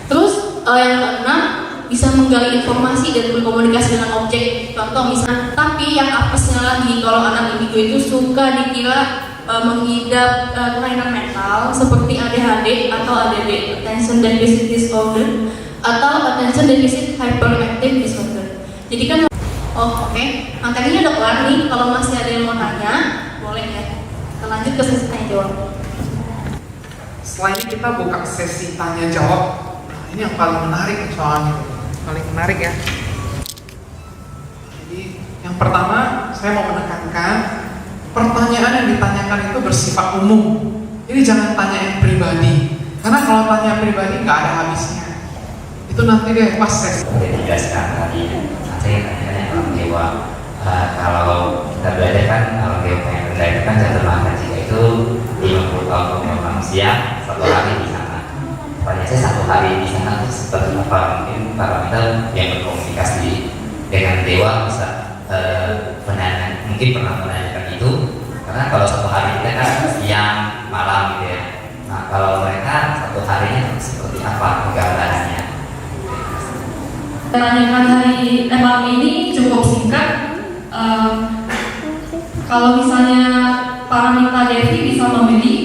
Terus yang keenam, bisa menggali informasi dan berkomunikasi dengan objek. Contoh misalnya, tapi yang apesnya lagi kalau anak indigo itu suka dikira mengidap kelainan mental seperti ADHD atau ADD, Attention Deficit Disorder, atau Attention Deficit Hyperactive Disorder. Jadi kan, oke. Materinya udah kelar nih. Kalau masih ada yang mau tanya, boleh ya. Kita lanjut ke sesi tanya jawab. Setelah ini kita buka sesi tanya jawab. Nah, ini yang paling menarik soalnya, paling menarik ya. Jadi yang pertama saya mau menekankan, pertanyaan yang ditanyakan itu bersifat umum. Jadi jangan tanya yang pribadi, karena kalau tanya pribadi nggak ada habisnya. Itu nanti deh pas sesi. Dijelaskan tadi, saya tanya alam dewa. Kalau kita belajar kan alam dewa yang rendah itu kan jatuh mahaji, itu 50 tahun umur manusia, 1 hari di sana. Pertanyaan saya 1 hari di sana itu seperti apa? Mungkin parameter yang berkomunikasi dengan dewa bisa mungkin pernah menanyakan itu, karena kalau 1 hari kita kan siang malam gitu ya. Nah, kalau mereka 1 harinya seperti apa gambarannya? Tanyakan hari malam ini cukup singkat. Kalau misalnya Paramita Devi bisa memilih,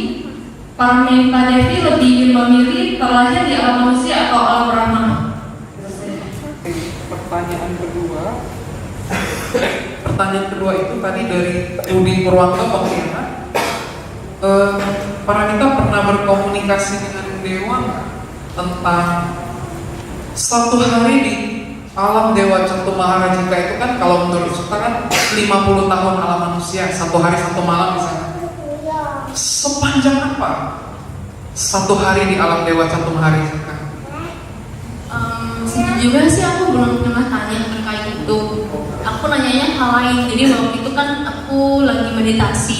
Paramita Devi lebih memilih terlahir di alam manusia atau alam Brahma. Pertanyaan kedua itu tadi dari Rudi Purwanto Pontianak. Paramita pernah berkomunikasi dengan dewa nggak tentang 1 hari di alam Dewa Cantu Maharajika? Itu kan kalau menurut kita kan 50 tahun alam manusia, 1 hari 1 malam di sana. Sepanjang apa 1 hari di alam Dewa Cantu Maharajika? Sejujurnya sih aku belum pernah tanya terkait itu. Aku nanyanya hal lain. Jadi waktu itu kan aku lagi meditasi,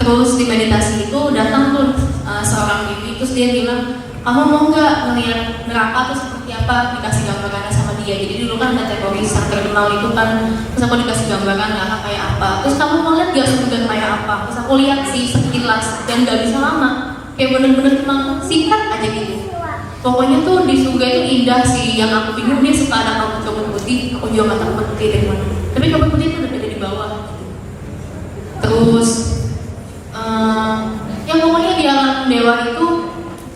terus di meditasi itu datang tuh seorang bibi, terus dia bilang, kamu mau nggak ngeliat neraka tuh seperti apa? Dikasih gambarannya sama dia. Jadi dulu kan ada teroris yang terkenal itu kan, terus aku dikasih gambaran neraka kayak apa. Terus kamu mau lihat gak surga kayak apa? Terus aku lihat sih sekilas dan gak bisa lama. Kayak bener-bener cuma singkat aja gitu. Pokoknya tuh di surga itu indah sih. Yang aku bingung dia suka ada kabut-kabut putih. Aku juga nggak tahu putih dari mana. Tapi kabut putih itu udah ada di bawah. Terus, yang pokoknya di alam dewa itu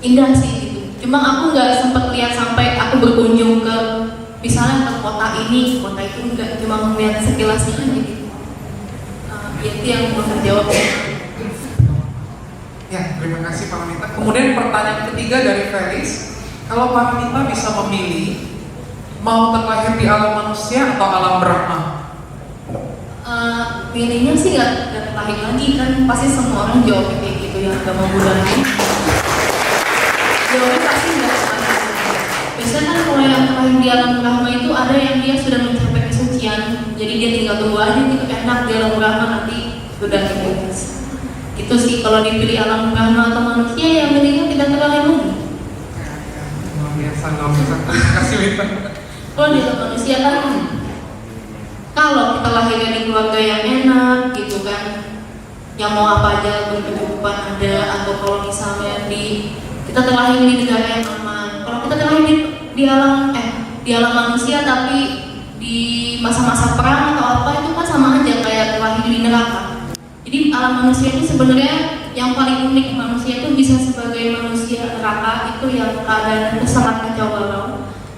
indah sih gitu. Cuma aku nggak sempat lihat sampai aku berkunjung ke misalnya ke kota ini, kota itu enggak, cuma melihat sekilasnya aja gitu. Itu yang belum terjawab. Ya, terima kasih Paramita. Kemudian pertanyaan ketiga dari Felis, kalau Paramita bisa memilih mau terlahir di alam manusia atau alam Brahma? Pilihnya sih nggak tertarik lagi kan, pasti semua orang jawab kayak gitu yang agama Buddha lain. Jawabnya pasti nggak sama. Biasanya kan kalau yang terlahir di alam Brahma itu ada yang dia sudah mencapai kesucian, jadi dia tinggal tunggu aja gitu, enak di alam Brahma nanti sudah bebas. Itu sih kalau dipilih alam Brahma atau manusia yang pentingnya tidak terlahir lagi. Luar biasa. Terima kasih Wita. Kalau di alam manusia kan kalau kita lahirnya di keluarga yang enak gitu kan, yang mau apa aja berkecukupan ada, atau kalau misalnya kita terlahir di negara yang aman. Kalau kita terlahir di alam manusia tapi di masa-masa perang atau apa, itu kan sama aja kayak terlahir di neraka. Jadi alam manusia ini sebenarnya yang paling unik. Manusia itu bisa sebagai manusia neraka itu yang keadaan itu sangat kacau balau,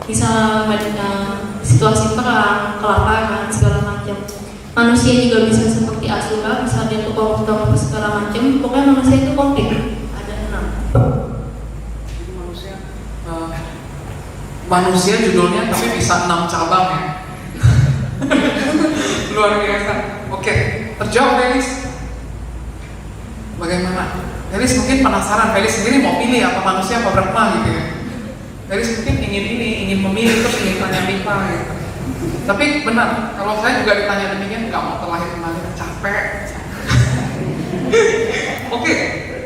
bisa banyak situasi perang, kelaparan, segala macam. Manusia juga bisa seperti asura, bisa dia tuh koruptor segala macam. Pokoknya manusia itu komplit, ada 6. Manusia judulnya tapi bisa 6 cabang ya. Luar biasa. Oke, terjawab Felis. Bagaimana? Felis mungkin penasaran, Felis sendiri mau pilih apa manusia apa Brahma gitu ya. Felis mungkin ingin memilih terus ingin tanya Mita gitu. Tapi benar, kalau saya juga ditanya demikian nggak mau terlahir kembali, capek. Oke,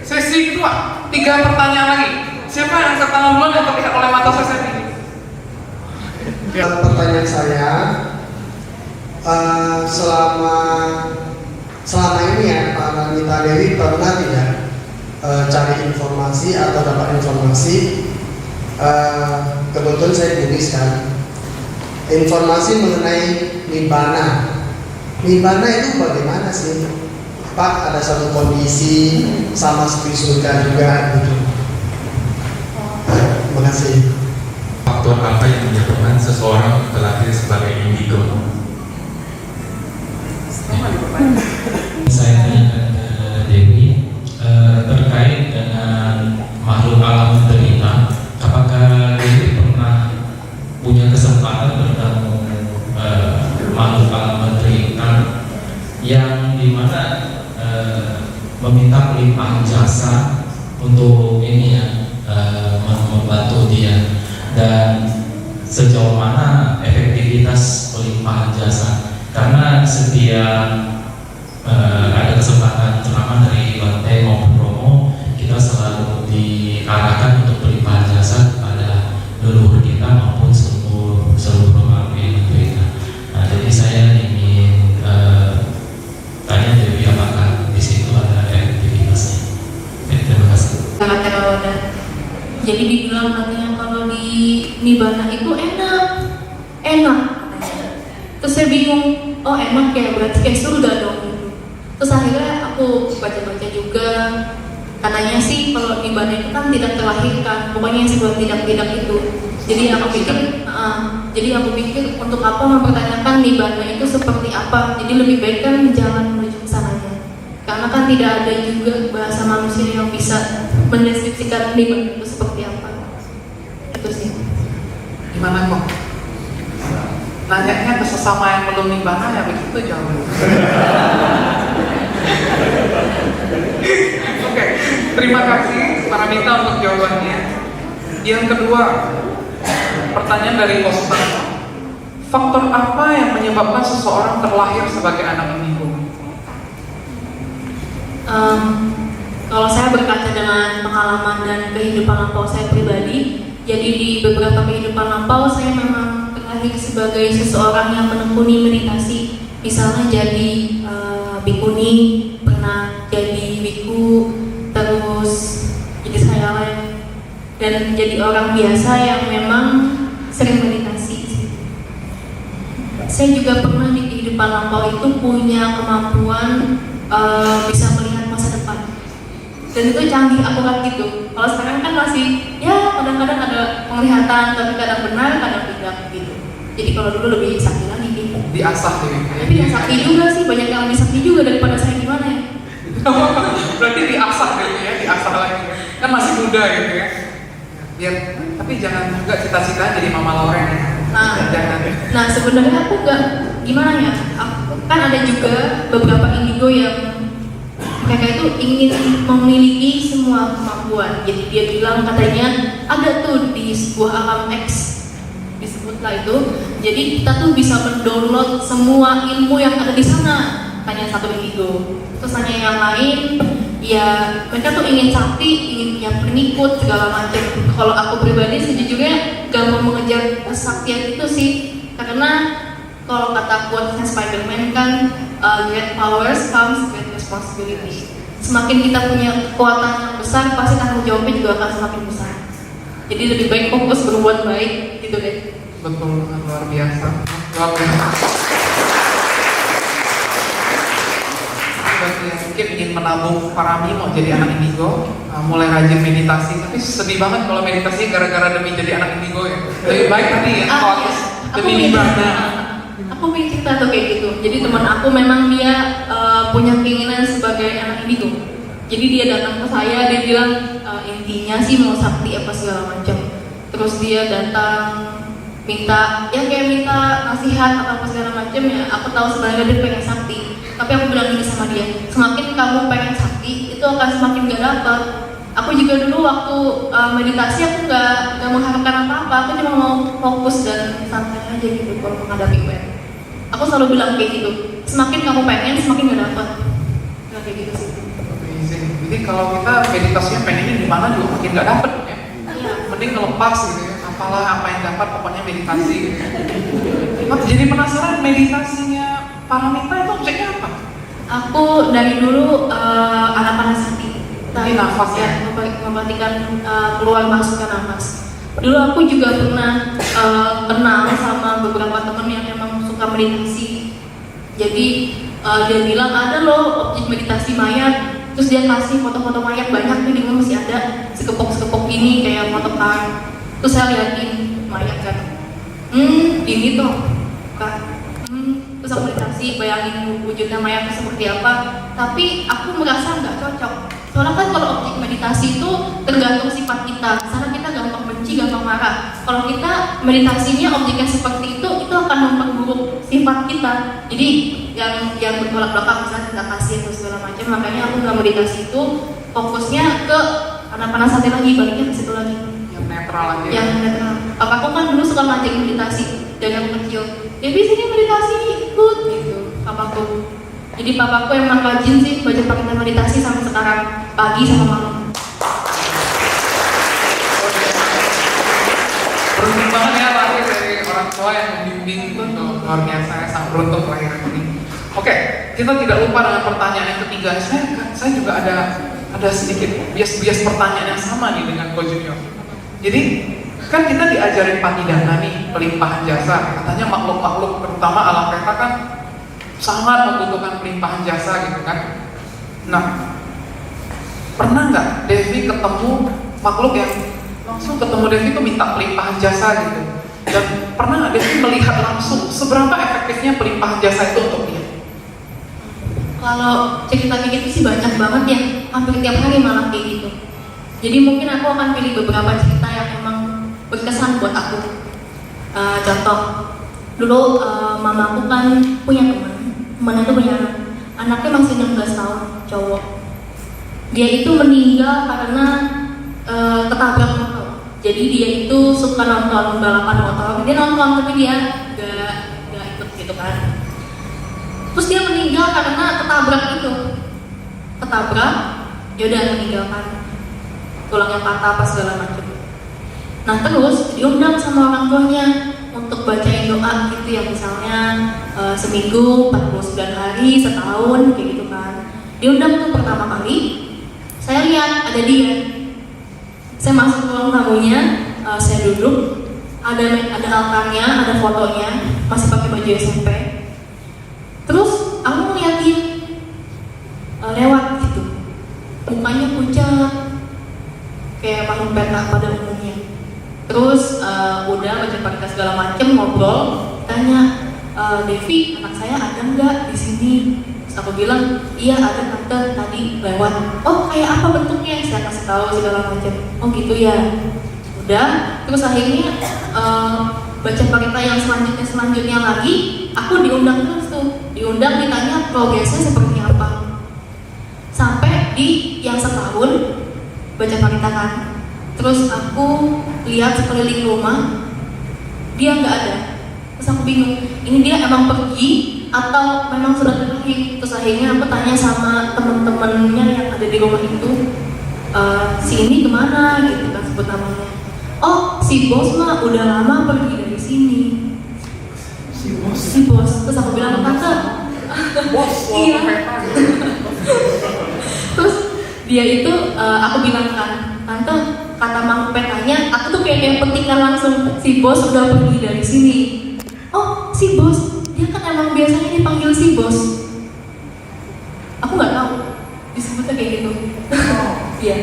sesi kedua, 3 pertanyaan lagi. Siapa yang angkat tangan duluan yang terlihat oleh mata saya ini? Pertanyaan saya, selama ini ya Pak Mita Dewi pernah tidak cari informasi atau dapat informasi? Kebetulan saya Buddhis kan, informasi mengenai Nibbana. Nibbana itu bagaimana sih? Pak, ada satu kondisi sama seperti surga juga gitu. Terima kasih. Faktor apa yang menyebabkan seseorang terlahir sebagai indigo? Saya tanyakan ke Dewi terkait dengan makhluk alam menderita. Apakah Dewi pernah punya kesempatan bertemu makhluk alam menderita yang dimana meminta pelimpahan jasa untuk ini ya, membantu dia, dan sejauh mana efektivitas pelimpahan jasa? Karena setiap ada kesempatan ceramah dari Bante maupun Romo, kita selalu diarahkan untuk pelimpahan jasa kepada leluhur kita maupun seluruh makhluk yang menderita. Nah, jadi saya ingin tanya Dewi, apakah di situ ada efektivitasnya? Terima kasih. Jadi dibilang katanya kalau di Nibbana itu enak katanya. Terus saya bingung, oh enak ya, berarti kayak surga dong. Terus akhirnya aku baca-baca juga, katanya sih kalau Nibbana itu kan tidak terlahirkan, pokoknya yang sebelum tidak itu. Jadi aku pikir untuk apa mempertanyakan Nibbana itu seperti apa? Jadi lebih baik kan jalan menuju ke sananya. Karena kan tidak ada juga bahasa manusia yang bisa mendeskripsikan Nibbana itu seperti apa. Itu sih. Gimana kok? Nanyanya ke sesama yang belum Nibbana ya begitu jawabannya. Oke, terima kasih para Mita untuk jawabannya. Yang kedua, pertanyaan dari Kosta. Faktor apa yang menyebabkan seseorang terlahir sebagai anak indigo? Kalau saya berkaca dengan pengalaman dan kehidupan lampau saya pribadi, jadi di beberapa kehidupan lampau saya memang terlahir sebagai seseorang yang menekuni meditasi. Misalnya jadi bikuni, pernah jadi biku, terus jadi sayalem, dan jadi orang biasa yang memang sering meditasi. Saya juga pernah di kehidupan lampau itu punya kemampuan bisa melihat masa depan, dan itu canggih akurat gitu. Kalau sekarang kan masih ya kadang-kadang ada penglihatan, tapi kadang benar kadang tidak gitu. Jadi kalau dulu lebih sakti lagi gitu. Diasah ya. Tapi yang sakti juga sih, banyak yang lebih sakti juga daripada saya, gimana ya? Berarti diasah gitu ya, diasah lagi ya. Kan masih muda gitu ya. Biar, tapi jangan juga cita-cita jadi Mama Lauren ya. Jangan. Nah sebenarnya aku nggak gimana ya, kan ada juga beberapa indigo yang mereka itu ingin memiliki semua kemampuan. Jadi dia bilang katanya ada tuh di sebuah alam X, disebutlah itu. Jadi kita tuh bisa mendownload semua ilmu yang ada di sana. Tanya satu indigo. Terus tanya yang lain, ya mereka tuh ingin sakti, ingin punya pengikut segala macam. Kalau aku pribadi sejujurnya gak mau mengejar kesaktian itu sih, karena kalau kata quote-nya Spider-Man kan, great powers comes great responsibility. Semakin kita punya kekuatan yang besar, pasti tanggung jawabnya juga akan semakin besar. Jadi lebih baik fokus berbuat baik gitu deh. Betul, luar biasa. Luar biasa. Bagi yang mungkin ingin menabung parami mau jadi anak indigo, mulai rajin meditasi. Tapi sedih banget kalau meditasi gara-gara demi jadi anak indigo ya. Lebih baik tadi ya, fokus demi ibadah. Aku punya cerita tuh kayak gitu. Jadi teman aku memang dia punya keinginan sebagai anak indigo. Jadi dia datang ke saya, dia bilang intinya sih mau sakti apa segala macam. Terus dia datang minta, ya kayak minta nasihat atau apa segala macam ya. Aku tahu sebenarnya dia pengen sakti. Tapi aku bilang gini sama dia, semakin kamu pengen sakti, itu akan semakin gak dapat. Aku juga dulu waktu meditasi aku gak mengharapkan apa-apa, aku cuma mau fokus dan santai aja gitu kalau menghadapi UN. Aku selalu bilang kayak gitu, semakin kamu pengen, semakin gak dapat. Nah, kayak gitu sih. Jadi kalau kita meditasinya pengennya di mana juga makin gak dapet ya. Iya. Mending ngelepas gitu ya. Apalah apa yang dapat pokoknya meditasi gitu. Jadi penasaran meditasinya Paramita itu objeknya apa? Aku dari dulu anapanasati. Ini nafas ya? Memperhatikan keluar masukkan nafas. Dulu aku juga pernah kenal sama beberapa teman yang emang suka meditasi. Jadi dia bilang ada loh objek meditasi mayat. Terus dia kasih foto-foto mayat banyak nih, di rumah masih ada sekepok-sekepok ini kayak foto kain. Terus saya liatin mayat kan, ini tuh kan. Terus aku meditasi, bayangin wujudnya mayatnya seperti apa. Tapi aku merasa nggak cocok. Soalnya kan kalau objek meditasi itu tergantung sifat kita. Misalnya kita gampang benci, gampang marah. Kalau kita meditasinya objeknya seperti itu akan memperburuk sifat kita. Jadi yang bertolak belakang, misalnya kita kasih atau segala macam. Makanya aku nggak meditasi itu fokusnya ke anapanasati lagi, baliknya ke situ lagi. Yang netral aja. Yang netral. Papaku kan dulu suka ngajak meditasi dari aku kecil. Jadi sini meditasi ikut gitu, papaku. Jadi papaku emang rajin sih baca paket meditasi sampai sekarang pagi sama malam. Beruntung banget ya lahir dari orang tua yang membimbing gitu. Luar biasa, sangat beruntung lahir ini. Oke, kita tidak lupa dengan pertanyaan yang ketiga. Saya juga ada sedikit bias pertanyaan yang sama nih dengan Ko Junior. Jadi kan kita diajarin patidana nih, pelimpahan jasa. Katanya makhluk-makhluk terutama alam peta kan sangat membutuhkan pelimpahan jasa gitu kan. Nah, pernah nggak Devi ketemu makhluk yang langsung ketemu Devi tuh minta pelimpahan jasa gitu? Dan pernah nggak Devi melihat langsung seberapa efektifnya pelimpahan jasa itu untuk dia? Kalau cerita kayak gitu sih banyak banget ya, hampir tiap hari malah kayak gitu. Jadi mungkin aku akan pilih beberapa cerita yang emang berkesan buat aku. Contoh, dulu mamaku kan punya teman itu punya anaknya masih 16 tahun, cowok. Dia itu meninggal karena ketabrak motor. Jadi dia itu suka nonton balapan motor, dia nonton tapi dia gak ikut gitu kan. Terus dia meninggal karena ketabrak itu, yaudah meninggalkan, tulangnya patah apa segala macam. Nah terus diundang sama orang tuanya untuk bacain doa gitu ya, misalnya seminggu, 49 hari, setahun kayak gitu kan. Diundang tuh pertama kali, saya lihat ada dia. Saya masuk ke ruang tamunya, saya duduk, ada altarnya, ada fotonya, masih pakai baju SMP. Terus aku ngeliat dia lewat gitu, mukanya pucat kayak makhluk peta pada umumnya. Terus udah baca pakai segala macem, ngobrol, tanya, Devi, anak saya ada nggak di sini? Terus aku bilang, iya ada tante, tadi lewat. Oh kayak apa bentuknya? Saya kasih tahu segala macam. Oh gitu ya. Udah, terus akhirnya baca berita yang selanjutnya lagi, aku diundang terus tuh, ditanya progresnya seperti apa. Sampai di yang setahun baca berita kan, terus aku lihat sekeliling rumah dia nggak ada, terus aku bingung, ini dia emang pergi atau memang sudah terakhir. Terus akhirnya aku tanya sama teman-temannya yang ada di rumah itu, si ini kemana gitu kan, sebut namanya. Oh, si bos mah udah lama pergi dari sini. Si bos. Terus aku bilang ke tante, iya. Terus dia itu, aku bilang kan, tante, kata Mang Petanya, aku tuh kayak petikan langsung, si bos udah pergi dari sini. Oh, si bos, dia kan emang biasanya dipanggil si bos. Aku nggak tahu disebutnya kayak gitu. Iya.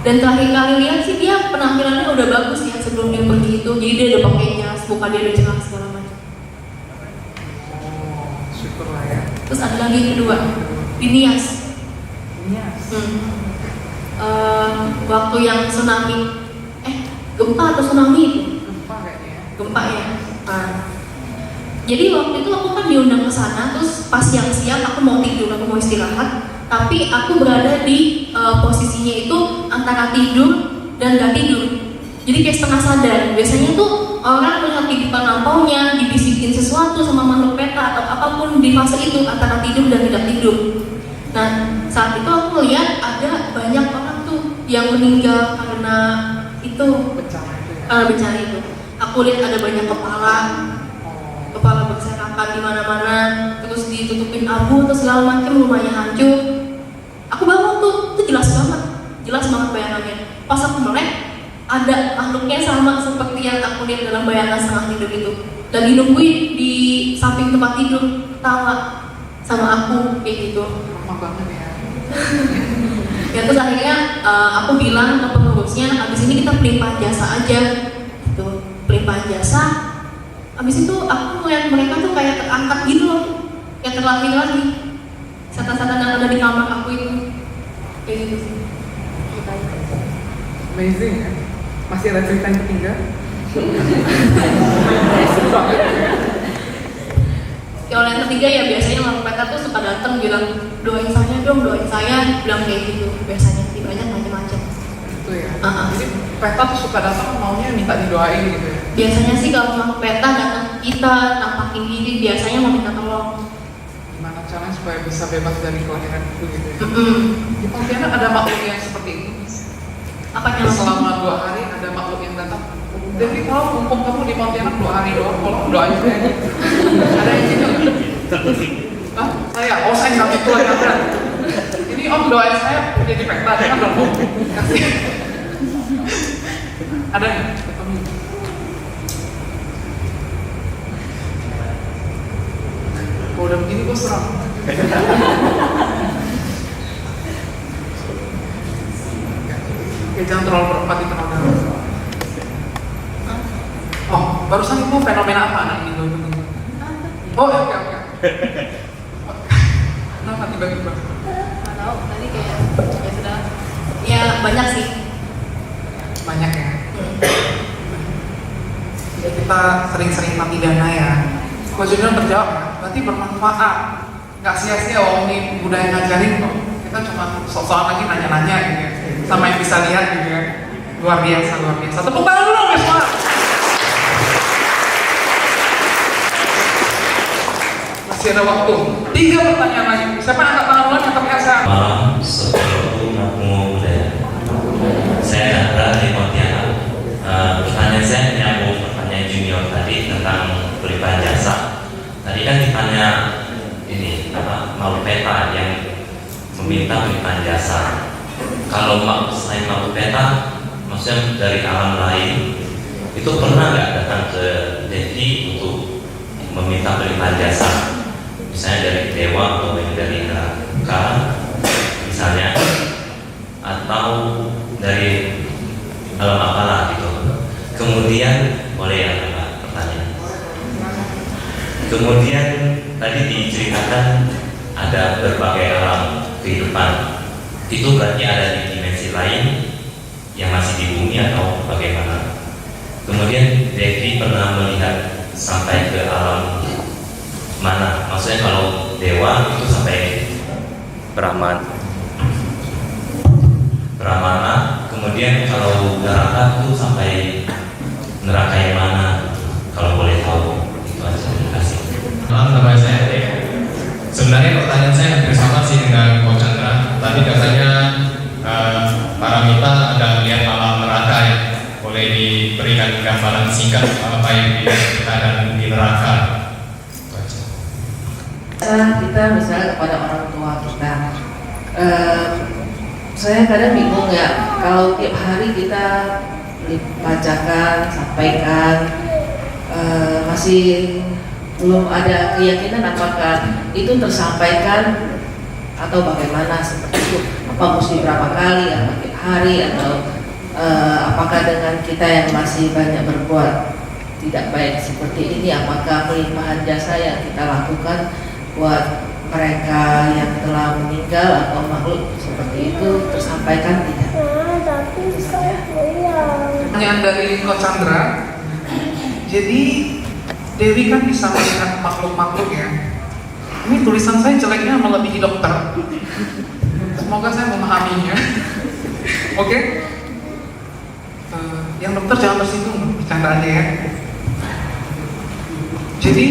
Dan terakhir kali lihat sih dia penampilannya udah bagus ya sebelum dia pergi itu. Jadi dia udah pakai jas, muka dia udah cerah segala macam. Syukurlah ya. Terus ada lagi yang kedua, di Nias. Waktu yang tsunami, gempa atau tsunami itu? Gempa kayaknya. Gempa ya. Jadi waktu itu aku kan diundang ke sana, terus pas siang-siang aku mau tidur, aku mau istirahat, tapi aku berada di posisinya itu antara tidur dan gak tidur. Jadi kayak setengah sadar. Biasanya tuh orang melihat kehidupan lampaunya, dibisikin sesuatu sama makhluk peta atau apapun di fase itu antara tidur dan tidak tidur. Nah, saat itu aku melihat ada banyak orang tuh yang meninggal karena itu bencana itu. Aku lihat ada banyak kepala berserakan di mana-mana, terus ditutupin abu atau segala macam, rumahnya hancur. Aku bangun tuh, itu jelas banget bayangannya. Pas aku melek, ada makhluknya sama seperti yang aku lihat dalam bayangan setengah tidur itu. Lagi nungguin di samping tempat tidur, ketawa sama aku kayak gitu. Lama banget ya. Ya terus akhirnya aku bilang ke pengurusnya, abis ini kita pelimpahan jasa aja, gitu, pelimpahan jasa. Abis itu aku melihat mereka tuh kayak terangkat gitu loh, kayak terlahir lagi. Setan-setan yang ada di kamar aku itu, kayak gitu sih. Amazing ya. Masih ada cerita yang ketiga? Kalau yang ketiga ya biasanya mereka tuh suka datang bilang doain saya, bilang kayak gitu biasanya, banyak macam-macam. Itu ya. Jadi peta tuh suka datang maunya minta didoain gitu ya. Biasanya sih kalau mau peta datang kita nampakin diri, biasanya mau minta tolong. Gimana caranya supaya bisa bebas dari kelahiran itu gitu ya. Di Pontianak ada makhluk yang seperti itu. Apa yang Selama 2 hari ada makhluk yang datang. Jadi kalau mumpung kamu di Pontianak 2 hari doang, tolong doain saya. Ada yang gitu nggak? Hah? Saya nggak gitu lagi ada. Ini om doain saya jadi peta kan dong. Kasih. Ada nggak? Ketemu. Kalau udah begini gue serang. Oke, jangan terlalu berempat di tengah dalam. Oh, barusan itu fenomena apa anak ini? Oh, oke. Kenapa tiba-tiba? Nggak tahu, tadi kayak ya sudah. Ya banyak sih. Banyak ya. Ya kita sering-sering mati dana ya. Coach Junior terjawab, berarti bermanfaat. Nggak sia-sia, ini budaya ngajarin kok. Kita cuma sok-sokan lagi nanya-nanya gitu ya. Sama yang bisa lihat gitu ya. Luar biasa. Tepuk tangan dulu guys, semua. Masih ada waktu. 3 pertanyaan lagi. Siapa yang angkat tangan duluan yang terbiasa? Malam, sebelum aku budaya. Saya Nandra dari Pontianak. Pertanyaan saya menyambung pertanyaan junior tadi tentang pelimpahan jasa. Tadi kan ditanya ini makhluk peta yang meminta pelimpahan jasa. Kalau selain makhluk peta, maksudnya dari alam lain, itu pernah nggak datang ke Devi untuk meminta pelimpahan jasa? Misalnya dari dewa atau dari neraka, misalnya, atau dari alam apalah gitu. Kemudian boleh ya pertanyaan. Kemudian tadi diceritakan ada berbagai alam kehidupan. Itu berarti ada di dimensi lain yang masih di bumi atau bagaimana? Kemudian kemudian Devi pernah melihat sampai ke alam mana? Maksudnya kalau dewa itu sampai Brahmana, kemudian kalau neraka itu sampai neraka yang mana? Kalau boleh tahu, itu aja. Terima kasih. Maaf, nama saya Dek. Sebenarnya pertanyaan saya hampir sama sih dengan Coach Chandra. Tadi katanya Paramita ada melihat alam neraka ya. Boleh diberikan gambaran singkat apa yang dilihat kita dan di neraka? Itu aja. Kita misalnya kepada orang tua kita, saya kadang bingung ya, kalau tiap hari kita bacakan, sampaikan, masih belum ada keyakinan apakah itu tersampaikan atau bagaimana seperti itu, apa mesti berapa kali, apa tiap hari, atau apakah dengan kita yang masih banyak berbuat tidak baik seperti ini, apakah pelimpahan jasa yang kita lakukan buat mereka yang telah meninggal atau makhluk seperti itu tersampaikan tidak? Pertanyaan dari Coach Chandra. Jadi Dewi kan bisa melihat makhluk-makhluk ya. Ini tulisan saya jeleknya melebihi dokter. Semoga saya memahaminya. Oke? Yang dokter jangan tersinggung, bercanda aja ya. Jadi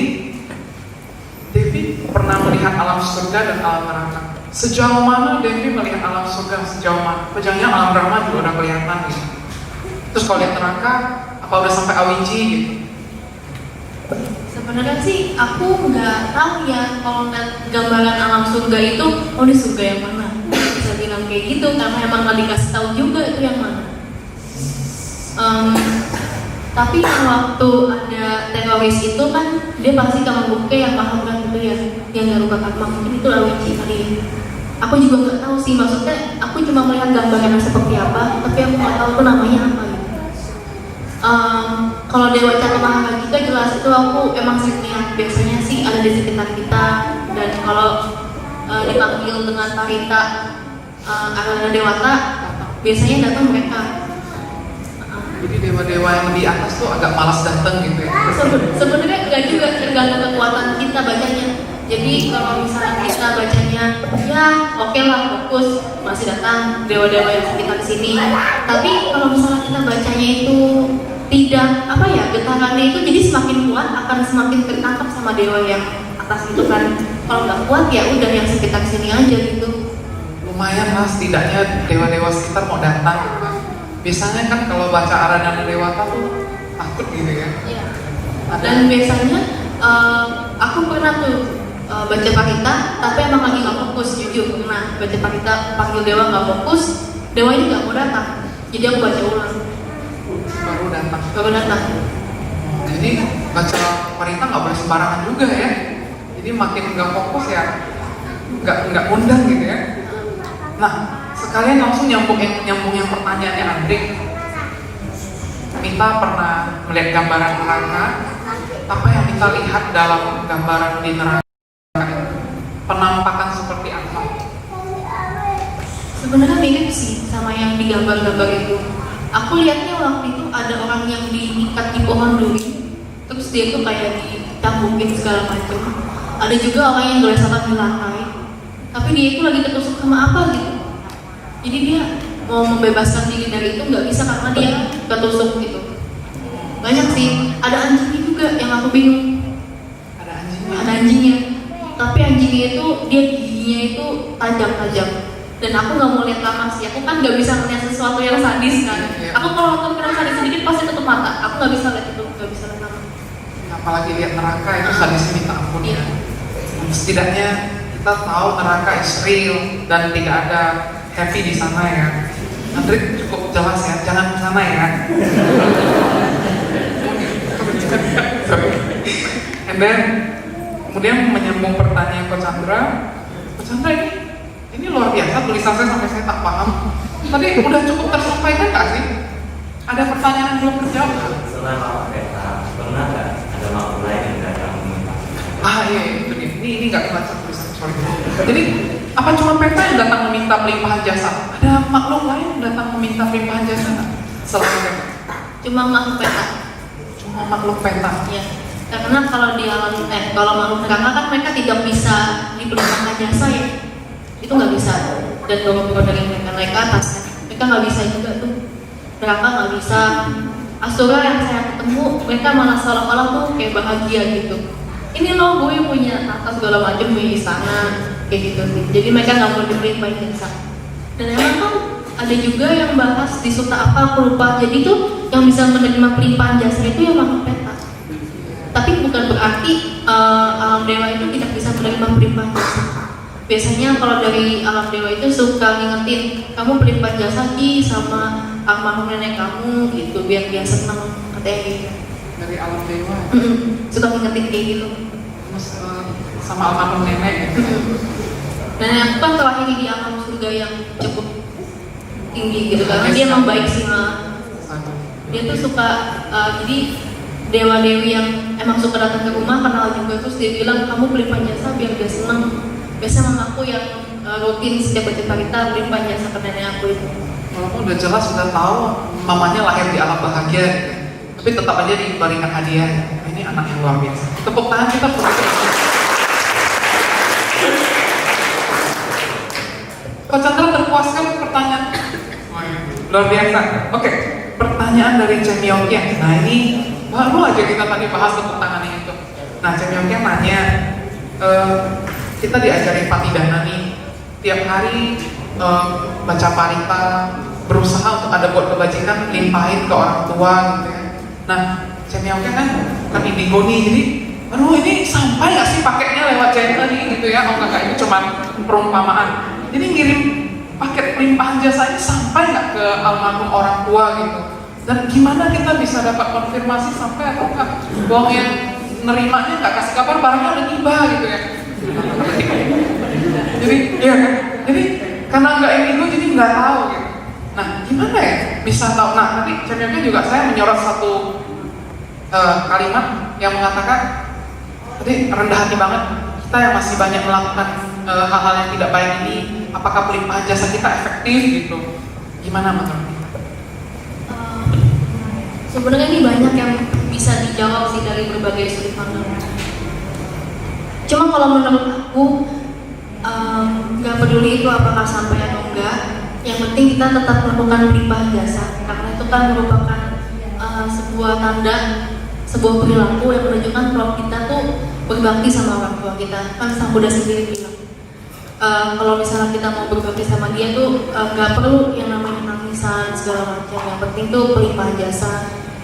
Devi pernah melihat alam surga dan alam neraka. Sejauh mana Devi melihat alam surga? Sejauh mana? Pejangnya alam Brahma juga udah kelihatan gitu. Terus kalau lihat neraka, apa udah sampai Awiji gitu? Sebenarnya sih aku nggak tahu ya kalau ngeliat gambaran alam surga itu, oh di surga yang mana? Bisa bilang kayak gitu karena emang nggak dikasih tahu juga itu yang mana. Tapi waktu ada teroris itu kan dia pasti kamar buke yang paham kan gitu ya, yang nggak luka karma, mungkin itu Awiji kali ya. Aku juga nggak tahu sih, maksudnya aku cuma melihat gambarannya seperti apa, tapi aku nggak tahu itu namanya apa gitu. Kalau Dewa Cakra Maharaja jelas itu aku emang sih lihat biasanya sih ada di sekitar kita, dan kalau dipanggil dengan Tarita Arana Dewata biasanya datang mereka. Jadi dewa-dewa yang di atas tuh agak malas datang gitu ya? Sebenarnya enggak juga, tergantung kekuatan kita bacanya. Jadi kalau misalnya kita bacanya ya oke lah, fokus, masih datang dewa-dewa yang sekitar sini. Tapi kalau misalnya kita bacanya itu tidak apa ya, getarannya itu jadi semakin kuat akan semakin tertangkap sama dewa yang atas itu kan. Kalau nggak kuat ya udah yang sekitar sini aja gitu. Lumayan lah, setidaknya dewa-dewa sekitar mau datang. Biasanya kan kalau baca Aradhana Dewata tuh takut gitu ya. Iya. Dan biasanya aku pernah tuh baca Parita, tapi emang lagi nggak fokus, jujur pernah baca Parita panggil dewa nggak fokus, dewa ini nggak mau datang, jadi aku baca ulang. Baru datang. Jadi baca Parita nggak boleh sembarangan juga ya. Jadi makin nggak fokus ya, nggak undang gitu ya. Nah, sekalian langsung nyambung yang pertanyaannya Andre. Mita pernah melihat gambaran neraka. Apa yang kita lihat dalam gambaran di neraka? Penampakan seperti apa? Sebenarnya mirip sih sama yang di gambar-gambar itu. Aku lihatnya waktu itu ada orang yang diikat di pohon duri, terus dia tuh kayak dicambukin segala macam. Ada juga orang yang gelesakan di lantai, tapi dia itu lagi tertusuk sama apa gitu. Jadi dia mau membebaskan diri dari itu nggak bisa karena dia ketusuk gitu. Banyak sih, ada anjingnya juga yang aku bingung. Ada anjingnya, tapi anjingnya itu dia giginya itu tajam-tajam. Dan aku nggak mau lihat lama sih, aku kan nggak bisa melihat sesuatu yang sadis kan. Aku kalau nonton film sadis sedikit pasti tutup mata, aku nggak bisa lihat itu, nggak bisa lihat lama. Apalagi lihat neraka itu sadisnya minta ampun ya. Setidaknya kita tahu neraka is real dan tidak ada happy di sana ya. Andre cukup jelas ya, jangan ke sana ya. And then kemudian menyambung pertanyaan Coach Chandra. Coach Chandra ini luar biasa, tulisan saya sampai saya tak paham. Tadi udah cukup tersampaikan nggak sih? Ada pertanyaan yang belum terjawab? Selama peta, pernah nggak ada makhluk lain yang datang meminta? Iya, itu dia. Ini nggak kebaca tulisan, sorry. Jadi apa cuma peta yang datang meminta pelimpahan jasa? Ada makhluk lain yang datang meminta pelimpahan jasa nggak? Selain peta? Cuma makhluk peta. makhluk petak. Ya, karena kalau di alam kalau makhluk neraka kan mereka tidak bisa diberikan jasa ya, itu nggak bisa. Dan kalau dari mereka naik ke atas, mereka nggak bisa juga tuh. Neraka nggak bisa. Asura yang saya ketemu, mereka malah seolah-olah tuh kayak bahagia gitu. Ini loh gue punya tata segala macam, punya istana kayak gitu sih. Jadi mereka nggak mau diberikan jasa. Dan emang kan ada juga yang bahas di suta apa aku lupa. Jadi tuh yang bisa menerima pelimpahan jasa itu yang makhluk petak. Tapi bukan berarti alam dewa itu tidak bisa menerima pelimpahan jasa. Biasanya kalau dari alam dewa itu suka ngingetin kamu pelimpahan jasa Ki sama almarhum nenek kamu gitu biar dia seneng katanya gitu. Dari alam dewa. Suka ngingetin kayak gitu. Sama almarhum nenek. Nenek aku kan terakhir di alam surga yang cukup tinggi gitu karena dia emang baik sih mah. Dia tuh suka jadi dewa-dewi yang emang suka datang ke rumah kenal juga, terus dia bilang kamu pelimpahan jasa biar dia seneng. Biasa mamaku yang rutin setiap bercerita pelimpahan jasa ke nenek aku itu. Walaupun udah jelas sudah tahu mamanya lahir di alam bahagia, tapi tetap aja diberikan hadiah. Ini anak yang luar biasa. Tepuk tangan kita untuk itu. Pak Chandra terpuaskan pertanyaan? Luar biasa. Oke, pertanyaan dari Chen Yongkian. Nah ini baru aja kita tadi bahas tepuk tangan itu. Nah Chen Yongkian nanya, kita diajarin Patidana nih, tiap hari baca parita, berusaha untuk ada buat kebajikan, limpahin ke orang tua gitu ya. Nah, Chen Yongkian kan indigo nih, jadi aduh ini sampai gak sih paketnya lewat channel nih gitu ya. Oh enggak, ini cuma perumpamaan. Jadi ngirim paket pelimpahan jasanya sampai nggak ke almarhum orang tua gitu. Dan gimana kita bisa dapat konfirmasi sampai atau enggak bahwa yang nerimanya nggak kasih kabar barangnya udah tiba gitu ya. Jadi ya kan, jadi karena nggak indigo jadi nggak tahu gitu. Nah gimana ya bisa tahu? Nah tadi channelnya juga saya menyorot satu kalimat yang mengatakan tadi rendah hati banget kita yang masih banyak melakukan hal-hal yang tidak baik ini, apakah pelimpahan jasa kita efektif gitu? Gimana menurut? Sebenarnya ini banyak yang bisa dijawab sih dari berbagai sudut pandang. Cuma kalau menurut aku nggak peduli itu apakah sampai atau enggak, yang penting kita tetap melakukan pelimpahan jasa karena itu kan merupakan sebuah tanda, sebuah perilaku yang menunjukkan kalau kita tuh berbakti sama orang tua kita. Kan Sang Buddha sendiri bilang kalau misalnya kita mau berbakti sama dia tuh nggak perlu yang namanya nangisan segala macam, yang penting tuh pelimpahan jasa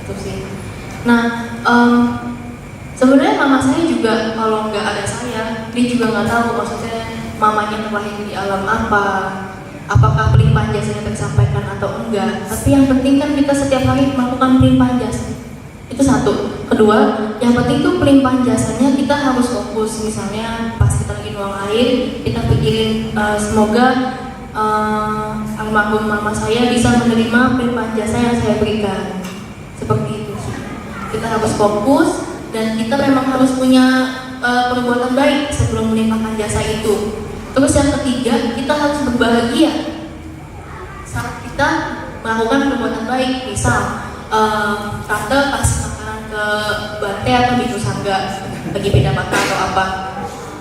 itu sih. Nah sebenarnya mama saya juga kalau nggak ada saya, dia juga nggak tahu maksudnya mamanya terlahir di alam apa, apakah pelimpahan jasanya tersampaikan atau enggak. Tapi yang penting kan kita setiap hari melakukan pelimpahan jasa. Itu satu. Kedua, yang penting tuh pelimpahan jasanya kita harus fokus. Misalnya pas kita lagi nuang air, kita pikirin semoga almarhum mama saya bisa menerima pelimpahan jasa yang saya berikan. Seperti itu sih. Kita harus fokus dan kita memang harus punya perbuatan baik sebelum melimpahkan jasa itu. Terus yang ketiga, kita harus berbahagia saat kita melakukan perbuatan baik. Misal tante kasih makanan ke Bante atau Bidu Sangga bagi pindah mata atau apa,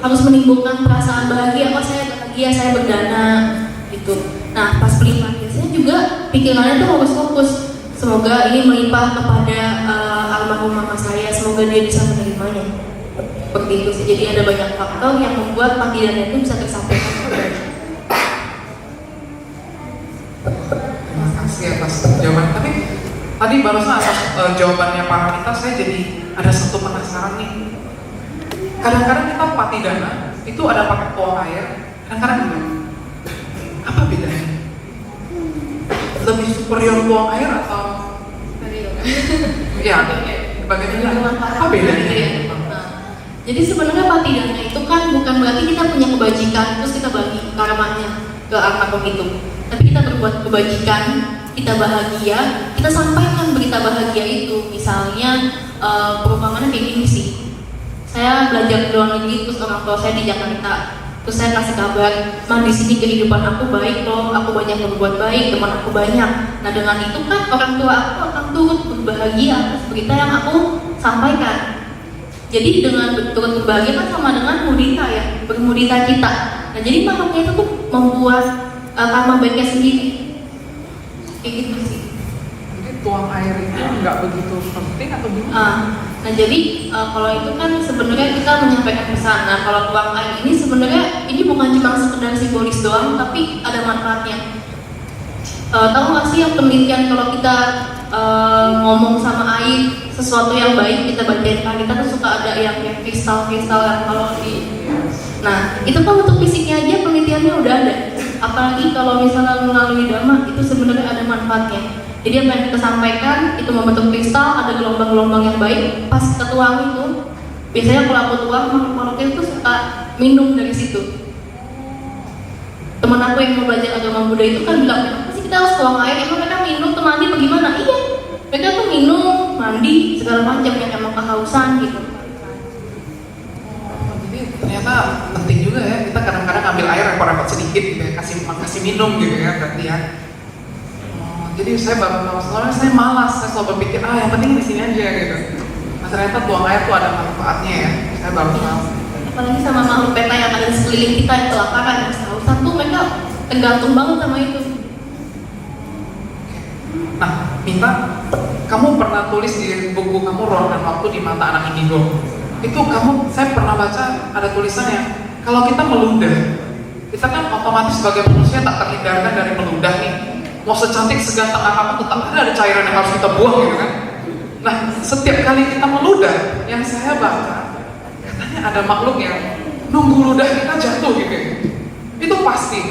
harus menimbulkan perasaan bahagia. Oh saya bahagia, saya berdana gitu. Nah pas pelimpahan jasanya juga pikirannya tuh harus fokus. Semoga ini melimpah kepada almarhum mama saya, semoga dia bisa menerimanya. Seperti itu sih. Jadi ada banyak faktor yang membuat panggilan itu bisa tersampaikan. Terima kasih atas jawaban. Tapi tadi barusan atas jawabannya Pak Anita, saya jadi ada satu penasaran nih. Kadang-kadang kita patidana itu ada pakai tuang air, kadang-kadang enggak. Apa bedanya? Lebih superior tuang air atau? Ya, bagaimana? Apa bedanya? Jadi sebenarnya patidana itu kan bukan berarti kita punya kebajikan terus kita bagi karmanya ke almarhum itu. Tapi kita berbuat kebajikan, kita bahagia, kita sampaikan berita bahagia itu. Misalnya perumpamannya kayak gini sih. Saya belajar di luar negeri terus orang tua saya di Jakarta. Terus saya kasih kabar, "Ma, di sini kehidupan aku baik loh, aku banyak berbuat baik, teman aku banyak." Nah dengan itu kan orang tua aku akan turut berbahagia atas berita yang aku sampaikan. Jadi dengan turut berbahagia kan sama dengan mudita ya, bermudita kita. Nah jadi makhluknya itu tuh membuat karma baiknya sendiri. Kayak gitu sih. Jadi tuang air itu nggak begitu penting atau gimana? Nah jadi kalau itu kan sebenarnya kita menyampaikan pesan. Nah kalau tuang air ini sebenarnya ini bukan cuma sekedar simbolis doang, tapi ada manfaatnya. Tahu nggak sih yang penelitian kalau kita ngomong sama air sesuatu yang baik kita bacain kan kita tuh suka ada yang kayak kristal-kristal kan kalau di. Nah itu kan untuk fisiknya aja penelitiannya udah ada. Apalagi kalau misalnya melalui dharma itu sebenarnya ada manfaatnya. Jadi apa yang kita sampaikan itu membentuk kristal, ada gelombang-gelombang yang baik. Pas kita tuang itu, biasanya kalau aku tuang makhluk-makhluknya itu suka minum dari situ. Teman aku yang mau belajar agama Buddha itu kan bilang, apa sih kita harus tuang air? Emang mereka minum tuh mandi bagaimana? Iya, mereka tuh minum, mandi segala macam yang emang kehausan gitu. Jadi ternyata penting juga ya, kita kadang-kadang ambil air repot-repot sedikit gitu ya, kasih minum gitu ya berarti ya. Jadi saya baru tahu, soalnya saya malas, saya selalu berpikir yang penting di sini aja gitu. Nah ternyata tuang air tuh ada manfaatnya ya, saya baru tahu. Apalagi sama makhluk peta yang ada di sekeliling kita yang kelaparan, yang kehausan tuh mereka tergantung banget sama itu. Nah, Minta, kamu pernah tulis di buku kamu Ruang dan Waktu di Mata Anak Indigo. Itu saya pernah baca ada tulisannya, kalau kita meludah, kita kan otomatis sebagai manusia tak terhindarkan dari meludah nih. Mau secantik seganteng apapun tetap ada cairan yang harus kita buang gitu kan. Nah, setiap kali kita meludah, yang saya baca katanya ada makhluk yang nunggu ludah kita jatuh gitu ya. Itu pasti.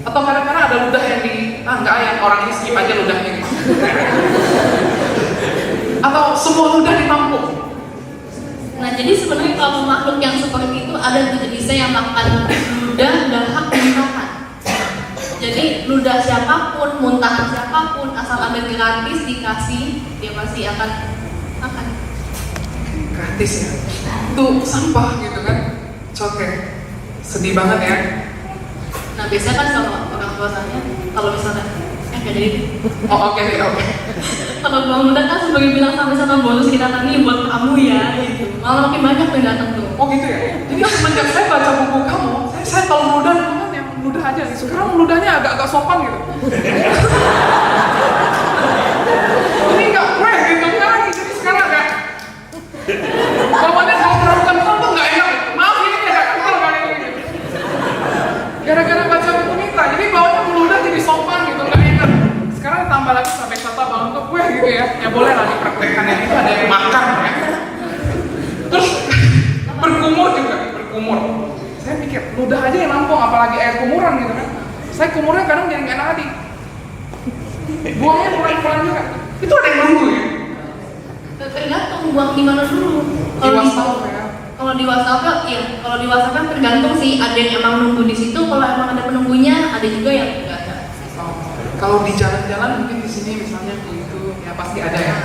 Atau kadang-kadang ada ludah yang di tangga yang orang ini skip aja ludahnya gitu. Atau semua ludah ditampung. Nah jadi sebenarnya kalau makhluk yang seperti itu ada jenisnya yang makan ludah dan hak muntahan. Jadi ludah siapapun, muntahan siapapun, asal ada gratis dikasih, dia pasti akan makan. Gratis ya? Itu sampah gitu kan? Oke, sedih banget ya. Nah biasanya kan kalau orang tua saya, kalau misalnya kayak jadi oke. kalau bang muda kan sebagai bilang sama bonus kita tadi buat kamu ya gitu. Malah makin banyak yang datang tuh. Oh gitu ya? Jadi semenjak saya baca buku kamu, saya kalau muda dulu kan yang muda aja. Sekarang ludahnya agak-agak sopan gitu. Ini nggak gue gitu kan? Jadi sekarang agak bawahnya kalau terlalu kental tuh nggak enak. Maaf ini agak kental kali ini. Gara-gara baca buku Minta, jadi bawahnya meludah jadi sopan gitu, nggak enak. Sekarang tambah lagi sampai kata bangun tuh gue gitu ya. Ya boleh lah dipraktekkan yang itu ada yang makan ya. Terus berkumur juga, berkumur. Saya pikir ludah aja yang nampung, apalagi air kumuran gitu kan. Saya kumurnya kadang jadi nggak enak hati. Buangnya pelan-pelan juga. Itu ada yang nunggu ya. Tergantung buang di mana dulu. Di WhatsApp ya. Kalau di WhatsApp iya. Kalau di WhatsApp kan tergantung sih. Ada yang emang nunggu di situ. Kalau emang ada penunggunya, ada juga yang enggak ada. Kalau di jalan-jalan mungkin di sini misalnya gitu, ya pasti ada ya.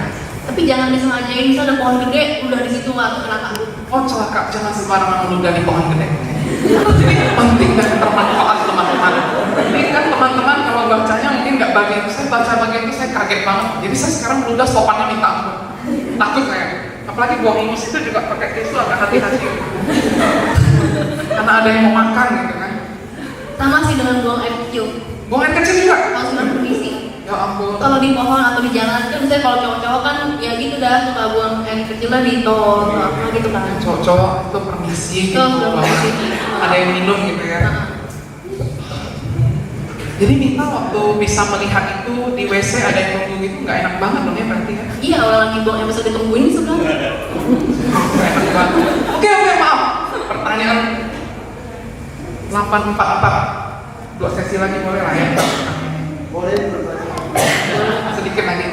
Tapi jangan disengajain. Misal ada pohon gede, udah di situ waktu celaka. Oh celaka, jangan sembarangan meludah di pohon gede. Jadi penting dan bermanfaat teman-teman. Ini kan teman-teman kalau bacanya mungkin nggak bagian. Saya baca bagian itu saya kaget banget. Jadi saya sekarang meludah sopannya minta ampun. Takut saya. Apalagi buang ingus itu juga pakai tisu agak hati-hati. Karena ada yang mau makan gitu kan. Sama sih dengan buang air kecil. Buang air kecil juga? Harus dengan permisi. Ya ampun. Kalau di pohon atau di jalan kan misalnya kalau cowok-cowok kan ya gitu dah suka buang air kecilnya di tol atau apa gitu kan. Cowok-cowok itu permisi gitu. Ada yang minum gitu ya. Jadi Minta waktu bisa melihat itu di WC ada yang nunggu gitu nggak enak banget dong ya berarti ya? Iya orang lagi buang yang bisa ditungguin sebenarnya. Nggak enak banget. Oke maaf. Pertanyaan 844. 2 sesi lagi boleh lah ya? Boleh bertanya.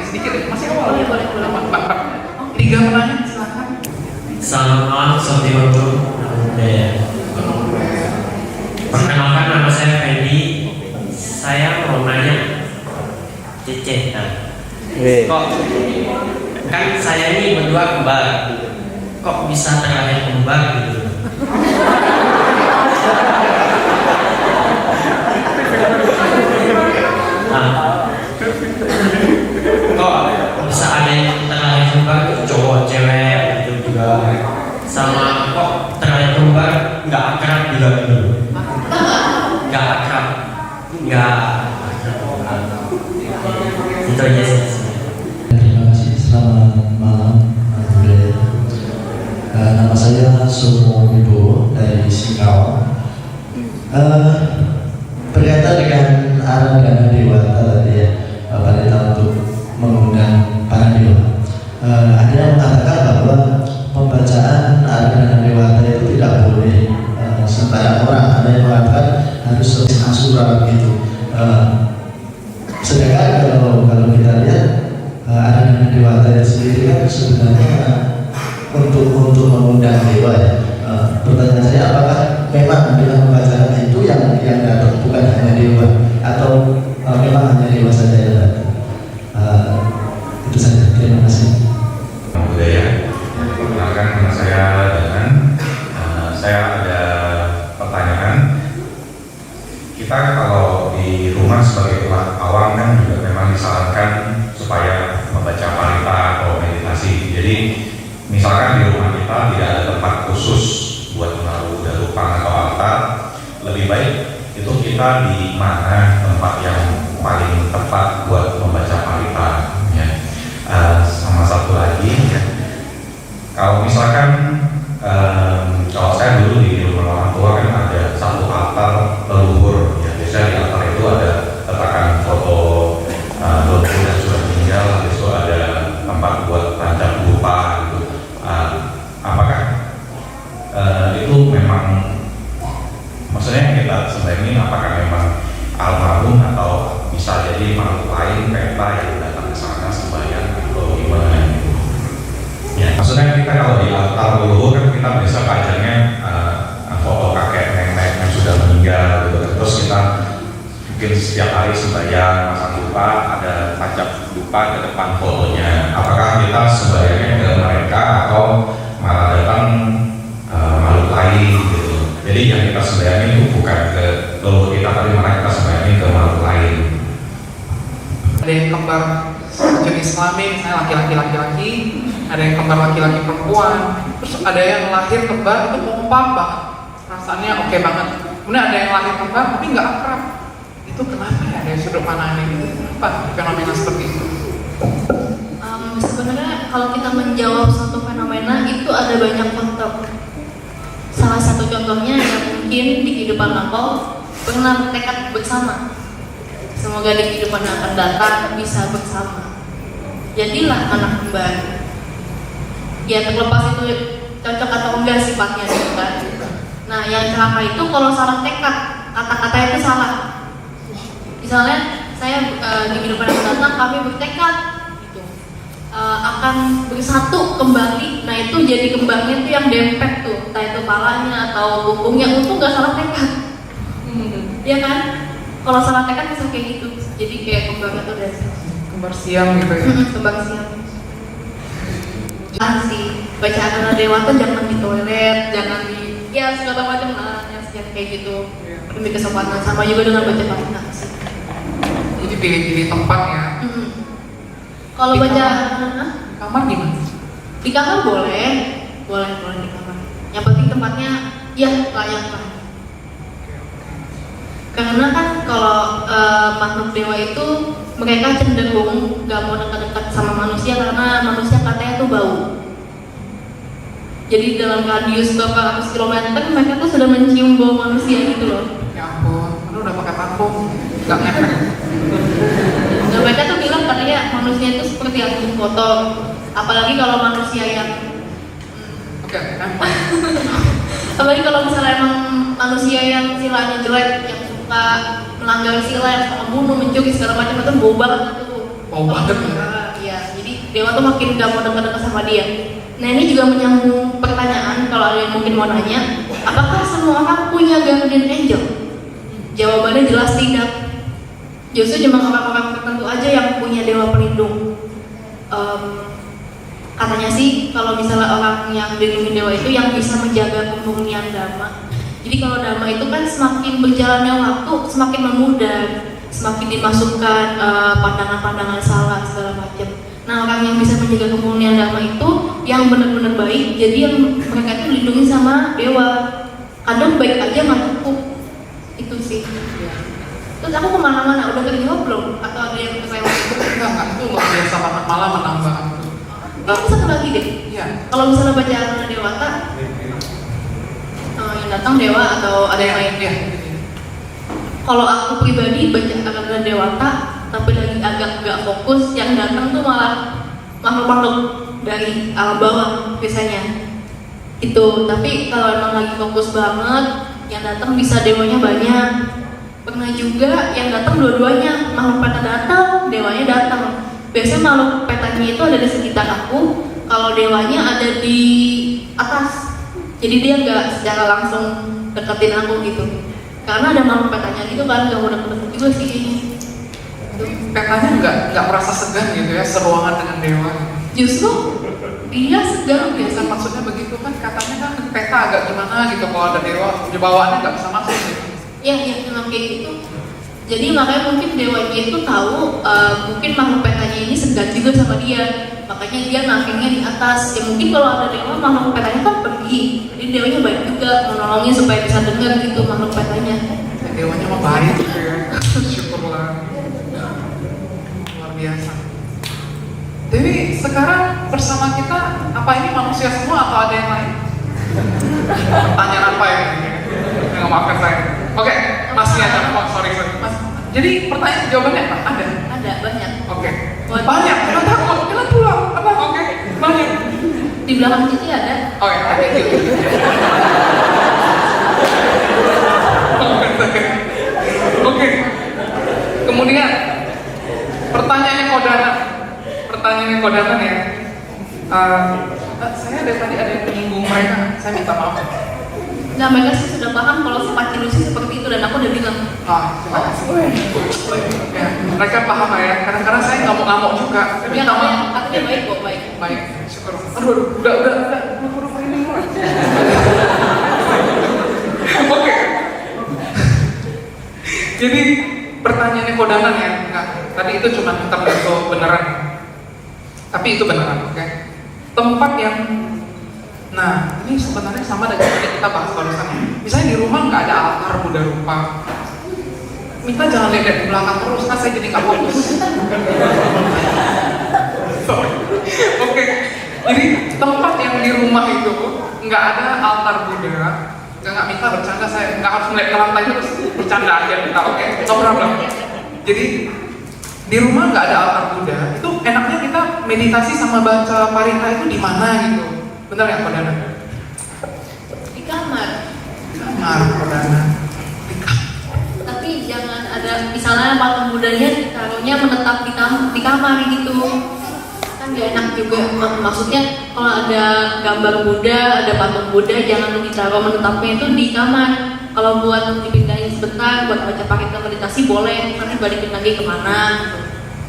Sedikit masih awal. Boleh. 844. 3 menanya silakan. Selamat malam Sobat Waktu. Perkenalkan nama saya Fendi. Saya mau nanya Cece. Kok kan saya ini berdua kembar. Kok bisa terlahir kembar gitu? Kok bisa Sumo Wibowo dari Singkawang. Berkaitan dengan arah dana dewata tadi ya, Pendeta untuk mengundang para dewa. Ada yang mengatakan bahwa pembacaan arah dana dewata itu tidak boleh sembarang orang. Ada yang mengatakan harus asuran gitu. Sedangkan kalau kita lihat arah dana dewata itu sendiri kan sebenarnya untuk mengundang dewa ya. Pertanyaan saya, apakah memang dengan pembacaan itu yang datang bukan hanya dewa atau memang hanya dewa saja yang datang? Itu saja. Terima kasih. Budaya. Perkenalkan nama saya Danan. Saya ada pertanyaan. Kita kalau di rumah sebagai umat awam kan juga memang disarankan supaya membaca parita atau meditasi. Jadi misalkan di rumah kita tidak ada tempat khusus buat menaruh darupang atau altar, lebih baik itu kita di mana tempat yang paling tepat buat membaca parita ya. Sama satu lagi ya, kalau misalkan kalau saya dulu di rumah orang tua kan ada satu altar leluhur ya, biasanya di altar itu ada letakkan foto leluhur dan sudah meninggal, habis itu ada tempat buat tancap dupa gitu. Apakah itu memang maksudnya yang kita sembahyangin apakah memang almarhum atau bisa jadi makhluk lain peta yang datang ke sana sembahyang atau gimana gitu? Ya, maksudnya kita kalau di altar leluhur kan kita biasa pajangnya foto kakek nenek yang sudah meninggal gitu. Terus kita mungkin setiap hari sembahyang pasang dupa, ada tancap dupa ke depan fotonya. Apakah kita sembahyangnya ke mereka atau malah datang makhluk lain gitu? Jadi yang kita sembahyangin itu bukan ke leluhur kita, tapi malah kita sembahyangin ke makhluk lain. Ada yang kembar jenis kelamin, misalnya laki-laki laki-laki, ada yang kembar laki-laki perempuan, terus ada yang lahir kembar itu kompak banget, rasanya oke banget. Kemudian ada yang lahir kembar tapi nggak akrab. Itu kenapa ya dari sudut pandang ini? Kenapa fenomena seperti itu? Sebenarnya kalau kita menjawab suatu fenomena itu ada banyak faktor. Salah satu contohnya yang mungkin di kehidupan lampau pernah bertekad bersama. Semoga di kehidupan yang akan datang bisa bersama. Jadilah anak kembar. Ya terlepas itu cocok atau enggak sifatnya gitu kan. Nah yang celaka itu kalau salah tekad, kata-kata itu salah. Misalnya saya di kehidupan yang akan datang kami bertekad gitu, akan bersatu kembali. Nah itu jadi kembarnya itu yang dempet tuh, entah itu palanya atau punggungnya, untung nggak salah tekad. Ya kan? Kalau salah tekad bisa kayak gitu. Jadi kayak kembarnya tuh dari kembar siang gitu ya. kembar siang. Sih bacaan anak dewa tuh jangan di toilet, jangan di ya segala macam lah yang kayak gitu. Demi kesempatan sama juga dengan baca parita sih. Jadi pilih-pilih tempat ya. Kalau Di baca kamar gimana? di kamar boleh di kamar. Yang penting tempatnya ya layak lah. Karena kan kalau makhluk dewa itu mereka cenderung gak mau dekat-dekat sama manusia karena manusia katanya tuh bau. Jadi dalam radius beberapa ratus kilometer mereka tuh sudah mencium bau manusia gitu loh. Ya ampun, lu udah pakai parfum, nggak ngefek. Nah, mereka tuh bilang katanya manusia itu seperti angin kotor. Apalagi kalau manusia yang apalagi kalau misalnya emang manusia yang silanya jelek, yang suka melanggar sila, yang suka bunuh, mencuri segala macam, itu bau banget tuh. Bau banget ya. Jadi dewa tuh makin gak mau dekat-dekat sama dia. Nah ini juga menyambung pertanyaan kalau ada yang mungkin mau nanya, apakah semua orang punya guardian angel? Jawabannya jelas tidak. Justru cuma orang-orang tertentu aja yang punya dewa pelindung. Katanya sih kalau misalnya orang yang dilindungi dewa itu yang bisa menjaga kemurnian dhamma. Jadi kalau dhamma itu kan semakin berjalannya waktu semakin memudar, semakin dimasukkan pandangan-pandangan salah segala macam. Nah orang yang bisa menjaga kemurnian dhamma itu yang benar-benar baik. Jadi yang mereka itu dilindungi sama dewa. Kadang baik aja nggak cukup. Itu sih. Terus aku kemana-mana udah terjawab belum? Atau ada yang kelewat? Enggak, itu luar biasa banget, malah menambah. Satu lagi deh. Iya. Kalau misalnya baca Arana Dewata, datang dewa atau ada yang lain? Iya. Kalau aku pribadi baca agak dewata, tapi lagi agak gak fokus, yang datang tuh malah makhluk-makhluk dari alam bawah biasanya. Itu, tapi kalau emang lagi fokus banget, yang datang bisa dewanya banyak. Pernah juga yang datang dua-duanya, makhluk peta datang, dewanya datang. Biasanya makhluk petanya itu ada di sekitar aku, kalau dewanya ada di atas. Jadi dia nggak secara langsung deketin aku gitu. Karena ada makhluk petanya gitu kan, nggak mau deket juga sih kayaknya. Petanya nggak merasa segan gitu ya, seruangan dengan dewa. Justru dia segan Biasa biasa. maksudnya begitu kan, katanya kan peta agak gimana gitu kalau ada dewa, bawaannya nggak bisa masuk gitu. Ya memang kayak gitu. Jadi makanya mungkin dewanya itu tahu mungkin makhluk petanya ini segan juga sama dia, makanya dia nankingnya di atas. Ya mungkin kalau ada dewa, makhluk petanya kan pergi, jadi dewanya baik juga menolongin supaya bisa dengar gitu makhluk petanya. Ya, dewanya mah baik gitu ya. Syukurlah. Luar biasa. Jadi sekarang bersama kita, apa ini manusia semua atau ada yang lain? Pertanyaan apa ya? Nggak, maafkan saya. Oke, masih ada. Oh, sorry. Mas, jadi pertanyaan jawabannya apa? Ada? Ada banyak. Oke. Banyak, jangan takut, jangan pulang. Apa? Oke, banyak. Di belakang Cici ada. Oke, thank you. Oke. Kemudian pertanyaannya Kodana ya. Saya dari tadi ada yang menyinggung mereka, saya minta maaf. Nah mereka sih sudah paham kalau sifat ilusi seperti itu dan aku udah bilang. Terima kasih. Ya, mereka paham ya. Kadang-kadang saya ngamuk-ngamuk juga. Saya Dia minta maaf. artinya baik kok, baik. Baik, syukur. Aduh, udah. Huruf ini mulai. Oke. Jadi pertanyaannya Kodanan ya. Nah, tadi itu cuma intermezzo beneran. Tapi itu beneran, oke. Tempat yang, nah ini sebenarnya sama dengan yang kita bahas barusan. Misalnya di rumah nggak ada altar Buddha rupa. Minta jangan lihat di belakang terus, kan saya jadi nggak fokus. Oke, jadi tempat yang di rumah itu nggak ada altar Buddha. Nggak minta bercanda, saya nggak harus melihat ke lantai terus bercanda aja minta, oke, no problem. Jadi di rumah nggak ada altar Buddha, itu enaknya kita meditasi sama baca parita itu di mana gitu, bener ya Kodana? Di kamar. Kamar Kodana. Tapi jangan ada misalnya patung Budanya taruhnya menetap di kamar gitu. Kan gak enak juga. Maksudnya kalau ada gambar Buddha, ada patung Buddha, jangan ditaruh menetapnya itu di kamar. Kalau buat dipindahin sebentar, buat baca parita meditasi boleh, nanti balikin lagi kemana gitu.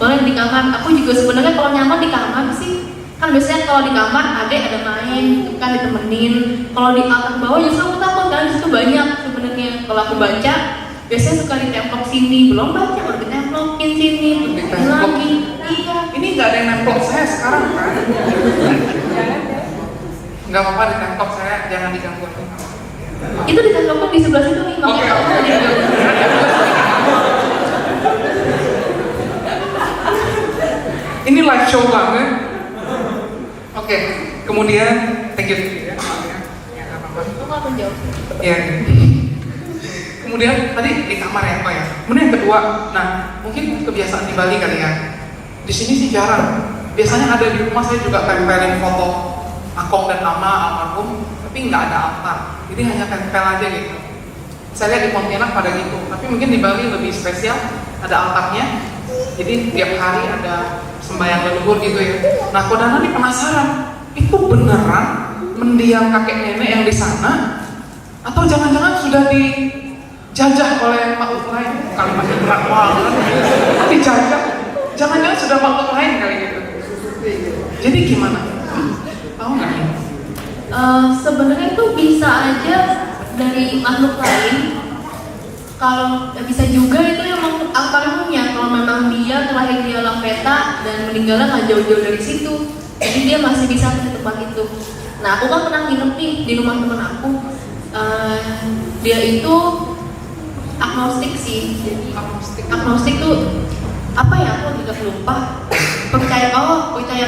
Boleh di kamar. Aku juga sebenarnya kalau nyaman di kamar sih. Kan biasanya kalau di kamar ada main, gitu kan ditemenin. Kalau di atap bawah justru aku takut kan disitu banyak sebenarnya. Kalau aku baca biasanya suka ditemplok sini, belum baca udah ditemplokin sini, ditemplokin lagi. Iya. Ini nggak ada yang nemplok saya sekarang kan? Nggak apa-apa ditemplok saya, jangan diganggu. Itu ditemplokin di sebelah situ nih, makanya aku tadi bilang. Ini live show banget. Oke, kemudian thank you ya. Aku nggak akan jawab. Ya. Kemudian tadi di kamar ya, Pak ya. Kemudian yang kedua, nah mungkin kebiasaan di Bali kali ya. Di sini sih jarang. Biasanya ada di rumah saya juga tempelin foto Akong dan Ama almarhum, tapi nggak ada altar. Jadi hanya tempel aja gitu. Saya lihat di Pontianak pada gitu, tapi mungkin di Bali lebih spesial, ada altarnya. Jadi tiap hari ada sembahyang leluhur gitu ya. Nah, Kodana nih penasaran, itu beneran mendiang kakek nenek yang di sana, atau jangan-jangan sudah dijajah oleh makhluk lain? Kalimatnya berat banget. Dijajah, jangan-jangan sudah makhluk lain kali gitu. Jadi gimana? Tahu nggak nih? Sebenarnya itu bisa aja dari makhluk lain. Kalau bisa juga itu yang almarhumnya. Kalau memang dia terlahir di alam peta dan meninggalnya nggak jauh-jauh dari situ, jadi dia masih bisa di tempat itu. Nah, aku kan pernah nginep nih di rumah teman aku. Dia itu agnostik sih. Jadi agnostik tuh apa ya? Aku juga lupa. Percaya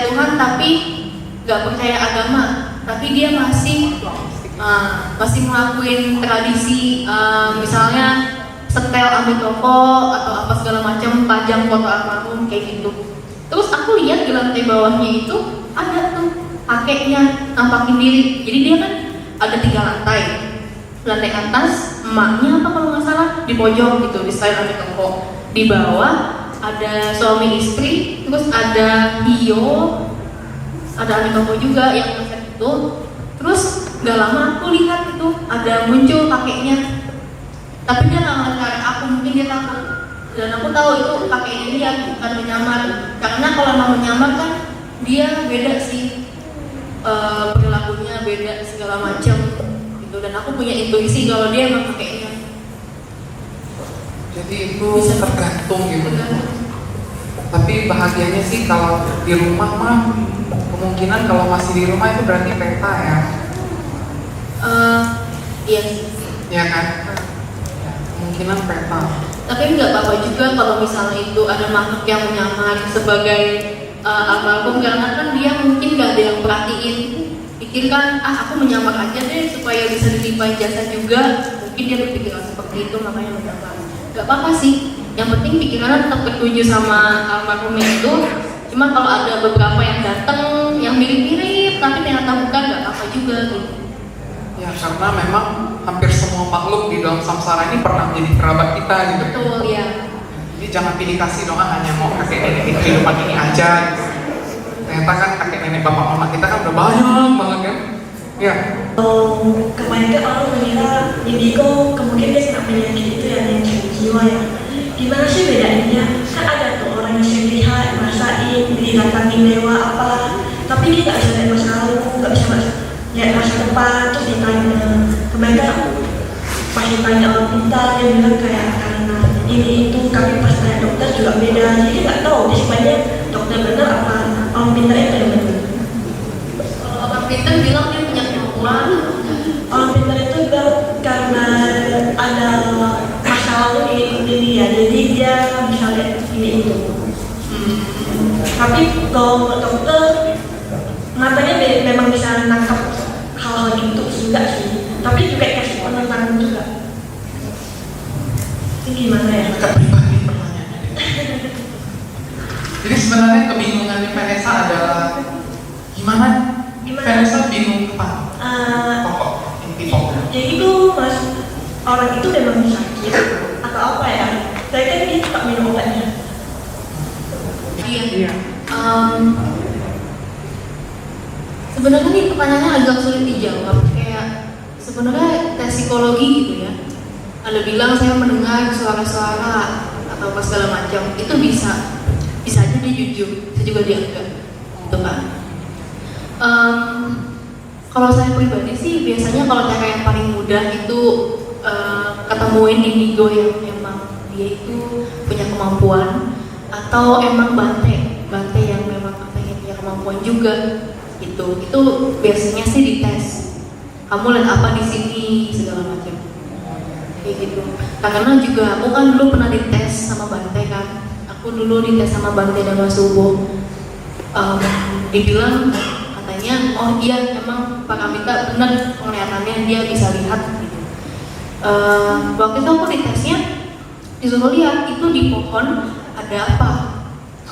Tuhan tapi nggak percaya agama. Tapi dia masih masih ngelakuin tradisi, misalnya setel ambil toko atau apa segala macam, pajang foto almarhum kayak gitu. Terus aku lihat di lantai bawahnya itu ada tuh kakeknya nampakin diri. Jadi dia kan ada 3 lantai. Lantai atas emaknya apa kalau nggak salah di pojok gitu, di style ambil toko. Di bawah ada suami istri, terus ada Hio, ada ambil toko juga yang konsep itu. Terus gak lama aku lihat itu ada muncul kakeknya, tapi dia nggak ngeliat ke arah aku, mungkin dia takut. Dan aku tahu itu kakeknya dia bukan menyamar, karena kalau emang menyamar kan dia beda sih, perilakunya beda segala macam gitu. Dan aku punya intuisi kalau dia emang kakeknya. Jadi itu tergantung gitu. Tapi bahagianya sih kalau di rumah mah, kemungkinan kalau masih di rumah itu berarti peta ya. Iya sih. Ya kan? Ya, kemungkinan peta. Tapi nggak apa-apa juga kalau misalnya itu ada makhluk yang menyamar sebagai almarhum, karena kan dia mungkin nggak ada yang perhatiin. Pikirkan, aku menyamar aja deh supaya bisa dilimpahin jasa juga. Mungkin dia berpikiran seperti itu, makanya menyamar. Nggak apa-apa sih. Yang penting pikirannya tetap tertuju sama almarhum itu. Cuma kalau ada beberapa yang datang yang mirip-mirip tapi ternyata bukan, nggak apa-apa juga gitu. Ya karena memang hampir semua makhluk di dalam samsara ini pernah menjadi kerabat kita gitu. Betul ya. Jadi jangan pilih kasih doa hanya mau kakek nenek di kehidupan ini aja. Ternyata kan kakek nenek bapak mama kita kan udah banyak banget kan. Ya. Kebanyakan orang mengira indigo kemungkinan dia sangat penyakit itu yang jiwa ya. Gimana sih bedanya? Kan ada tuh orang yang sering lihat, merasain, didatangin dewa apa, tapi dia nggak bisa lihat masa lalu, nggak bisa lihat masa depan. Terus ditanya, kebanyakan pas ditanya orang pintar, dia bilang kayak karena ini itu, tapi pas tanya dokter juga beda. Jadi nggak tahu di sebenarnya dokter benar apa orang pintar itu benar. Kalau orang pintar bilang dia punya kemampuan. Orang pintar itu bilang karena ada masalah ini ya, jadi dia bisa lihat ini itu. Tapi kalau dokter matanya memang bisa nangkap hal-hal gitu juga sih, tapi juga kasih penentangan juga. Ini gimana ya? Agak pribadi pertanyaannya. Jadi sebenarnya kebingungannya Vanessa adalah gimana? Vanessa bingung apa? Pokok, inti pokok. Jadi itu mas, orang itu memang sakit atau apa ya? Saya kan dia suka minum obatnya. Iya. Sebenarnya nih pertanyaannya agak sulit dijawab. Kayak sebenarnya tes psikologi gitu ya. Ada bilang saya mendengar suara-suara atau apa segala macam, itu bisa aja dia jujur, bisa juga dia enggak, gitu kan. Kalau saya pribadi sih biasanya kalau cara yang paling mudah itu ketemuin indigo yang emang dia itu punya kemampuan, atau emang bante yang memang pengen punya kemampuan juga gitu. Itu biasanya sih dites, kamu lihat apa di sini segala macam kayak gitu. Karena juga aku kan dulu pernah dites sama bante kan, aku dulu dites sama bante Dhamma Subo. Dibilang katanya, oh iya emang Pak Kamita benar penglihatannya, dia bisa lihat gitu. Waktu itu aku ditesnya disuruh lihat itu di pohon ada apa.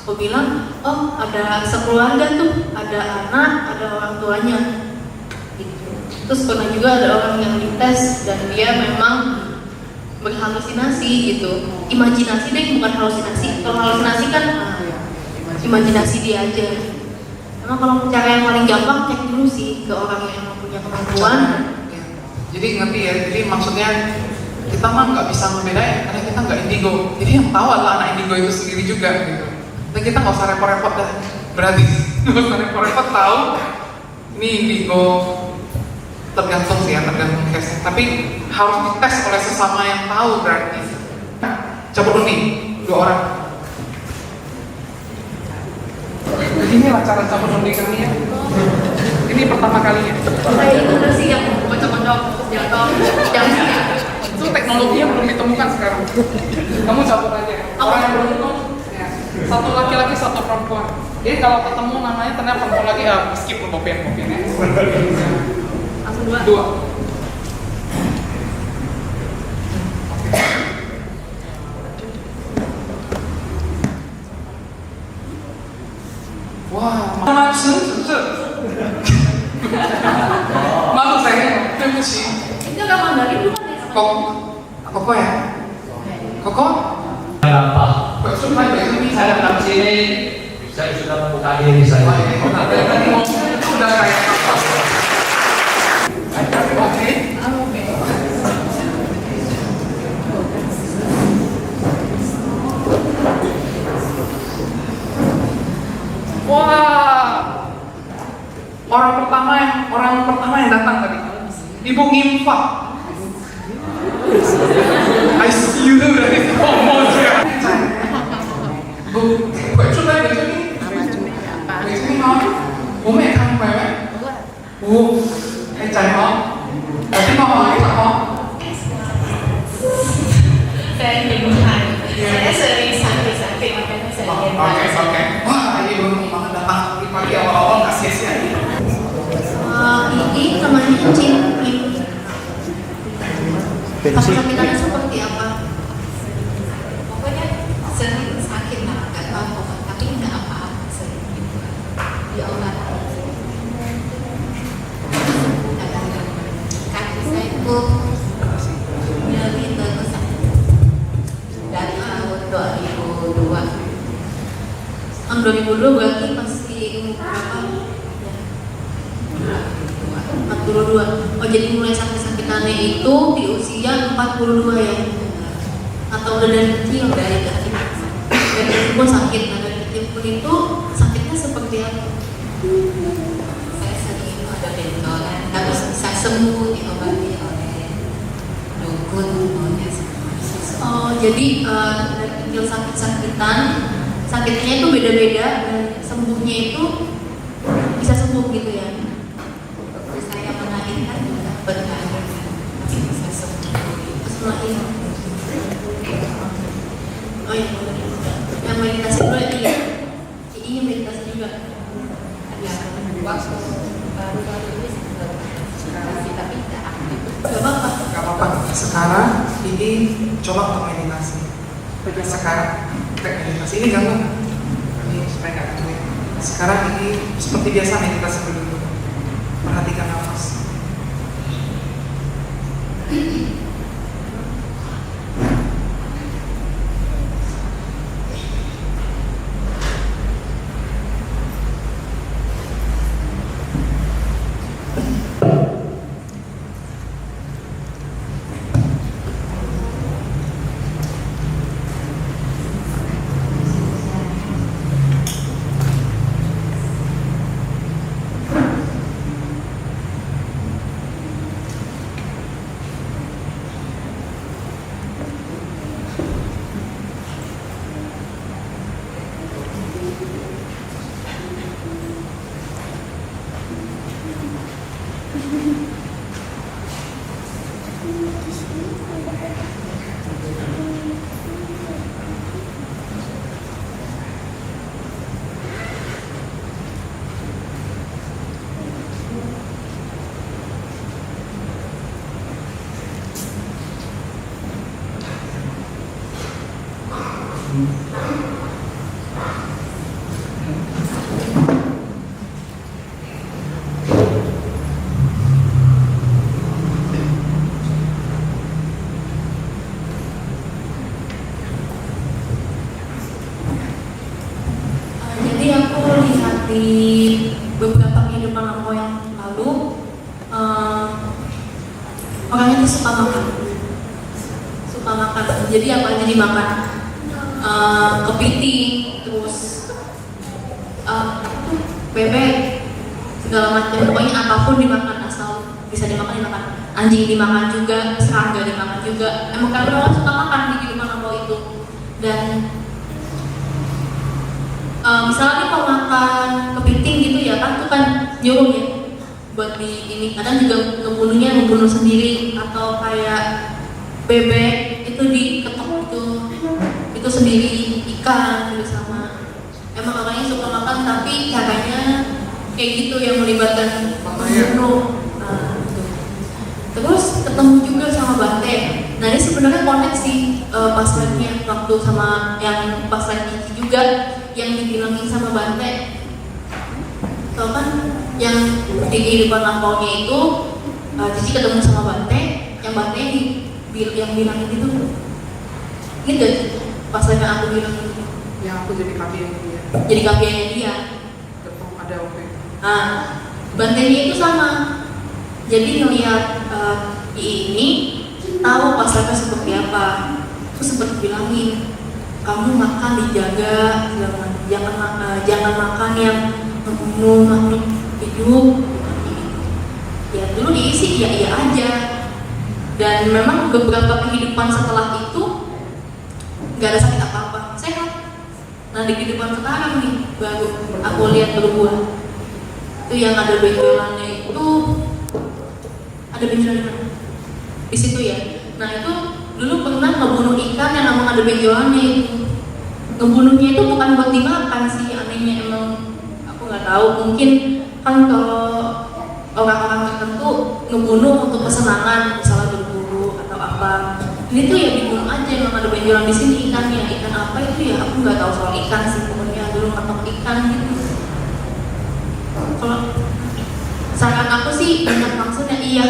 Aku bilang, oh ada sekeluarga tuh, ada anak, ada orang tuanya gitu. Terus pernah juga ada orang yang dites dan dia memang berhalusinasi gitu, imajinasi deh, bukan halusinasi. Kalau halusinasi kan imajinasi dia aja. Emang kalau cara yang paling gampang cek dulu sih ke orang yang emang punya kemampuan. Jadi ngerti ya, jadi maksudnya kita mah nggak bisa membedain karena kita nggak indigo. Jadi yang tahu adalah anak indigo itu sendiri juga gitu. Dan kita nggak usah repot-repot dah. Berarti nggak usah repot-repot tahu ini indigo. Tergantung sih ya, tergantung case. Tapi harus dites oleh sesama yang tahu berarti. Coba dulu nih, 2 orang. Inilah cara cabut undi kami ya. Ini pertama kalinya. Kayak itu kan sih yang kocok-kocok jatuh, jangan ya. Itu teknologi yang belum ditemukan sekarang. Kamu cabut aja. Orang yang beruntung, ya. 1 laki-laki 1 perempuan. Jadi kalau ketemu namanya ternyata perempuan lagi, skip bopian ya. Langsung 2. sih. Itu orang Mandarin bukan ya? Koko ya? Koko? Apa? Bakso Thai, bakso mie. Saya datang sini, saya sudah membuka diri saya. Tadi ngomong itu udah kayak apa? Oke. Wah, orang pertama yang datang tadi, Ibu Ngimfa. I see you dari ngomong ya. Bu, kue cuman itu nih. Ini mau, bố mẹ thăm khỏe đấy. Hay chảy không? Tapi mau lagi tak mau? Saya bingung. Saya sering sakit makanya saya Oke. Wah, ini beruntung banget datang pagi awal-awal nggak sia-sia ini. Ini namanya Cin. Kesakitannya seperti apa? Pokoknya sering sakit lah, nggak tahu apa, tapi nggak apa-apa sering gitu. Ya Allah. Kaki saya itu nyeri terus dari tahun 2002. Tahun 2002 berarti masih umur berapa? 42. Oh jadi mulai sakit-sakitannya itu di usia 42 ya? Atau udah dari kecil? Dari kecil. Dari kecil pun sakit. Nah dari kecil pun itu sakitnya seperti apa? Saya sering ada benjolan, tapi bisa sembuh diobati oleh dukun. Oh jadi dari kecil sakit-sakitan, sakitnya itu beda-beda dan sembuhnya itu bisa sembuh gitu ya? Saya melahirkan juga benar, tapi bisa sembuh. Terus melahirkan. Oh iya, yang meditasi dulu ya? Iya. Iya meditasi juga. Ya, waktu baru-baru ini meditasi tapi tidak aktif. Gak apa-apa. Gak apa-apa. Sekarang ini coba untuk meditasi. Sekarang kita meditasi ini ganggu. Ini supaya nggak ketemu. Sekarang ini seperti biasa meditasi dulu. Perhatikan nafas. Jadi aku lihat di beberapa kehidupan aku yang lalu, orangnya tuh suka makan. Jadi apa aja dimakan, kepiting, terus bebek, segala macam. Pokoknya apapun dimakan, asal bisa dimakan. Anjing dimakan juga, serangga dimakan juga. Emang karena orang suka makan di kehidupan aku itu. Dan misalnya nih kalau makan kepiting gitu ya kan, itu kan nyuruh ya buat di ini. Kadang juga ngebunuhnya membunuh sendiri, atau kayak bebek itu diketok itu sendiri, ikan juga sama. Emang orangnya suka makan tapi caranya kayak gitu yang melibatkan membunuh. Nah, gitu. Terus ketemu juga sama bante. Nah ini sebenarnya koneksi pas lagi waktu sama yang pas lagi juga yang dibilangin sama bante. Tau kan yang di kehidupan lampaunya itu Cici ketemu sama Bante, yang Bante yang bilang gitu. Ini gak pas lagi aku bilang gitu. Yang aku jadi KPI dia. Jadi KPI-nya dia. Ketemu ada waktu itu. Nah, Bantenya itu sama. Jadi ngelihat ini tahu pasarnya seperti apa. Aku sempat bilangin, kamu makan dijaga, jangan makan yang membunuh makhluk hidup. Ya dulu diisi iya aja. Dan memang beberapa kehidupan setelah itu nggak ada sakit apa-apa, sehat. Nah di kehidupan sekarang nih baru aku lihat berubah. Itu yang ada benjolannya itu ada benjolan di situ ya. Nah itu dulu pernah ngebunuh ikan yang memang ada benjolannya itu. Ngebunuhnya itu bukan buat dimakan sih, anehnya emang aku nggak tahu. Mungkin kan kalau orang-orang tertentu ngebunuh untuk kesenangan, misalnya berburu atau apa. Ini tuh ya dibunuh aja, memang ada benjolan di sini ikannya. Ikan apa itu ya? Aku nggak tahu soal ikan sih, pokoknya dulu ngetok ikan gitu. Kalau saran aku sih banyak maksudnya iya,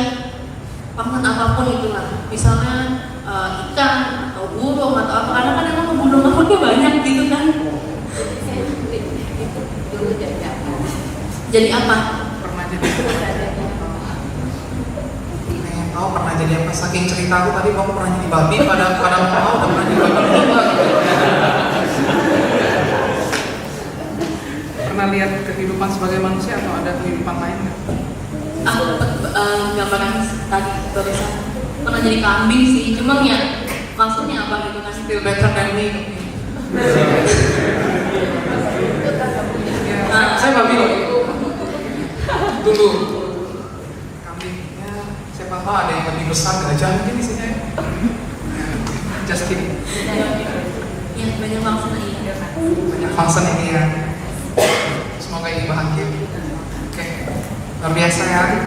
maksud apapun itulah. Misalnya ikan atau burung atau apa, karena kan emang ngebunuh makhluknya banyak gitu kan. Jadi apa? Pernah jadi tahu pernah jadi apa? Saking cerita aku tadi kamu pernah jadi babi, pada tahu pernah jadi babi juga. Pernah lihat kehidupan sebagai manusia atau ada kehidupan lain nggak? Aku gambaran tadi barusan pernah jadi kambing sih, cuman ya maksudnya apa gitu kan? Still better than me. Ya, saya babi loh itu dulu. Kambingnya siapa tahu ada yang lebih besar gajah mungkin di sini. Just kidding. Ya banyak maksudnya iya. Banyak function ini ya. Semoga ini bahagia. Oke, luar biasa ya.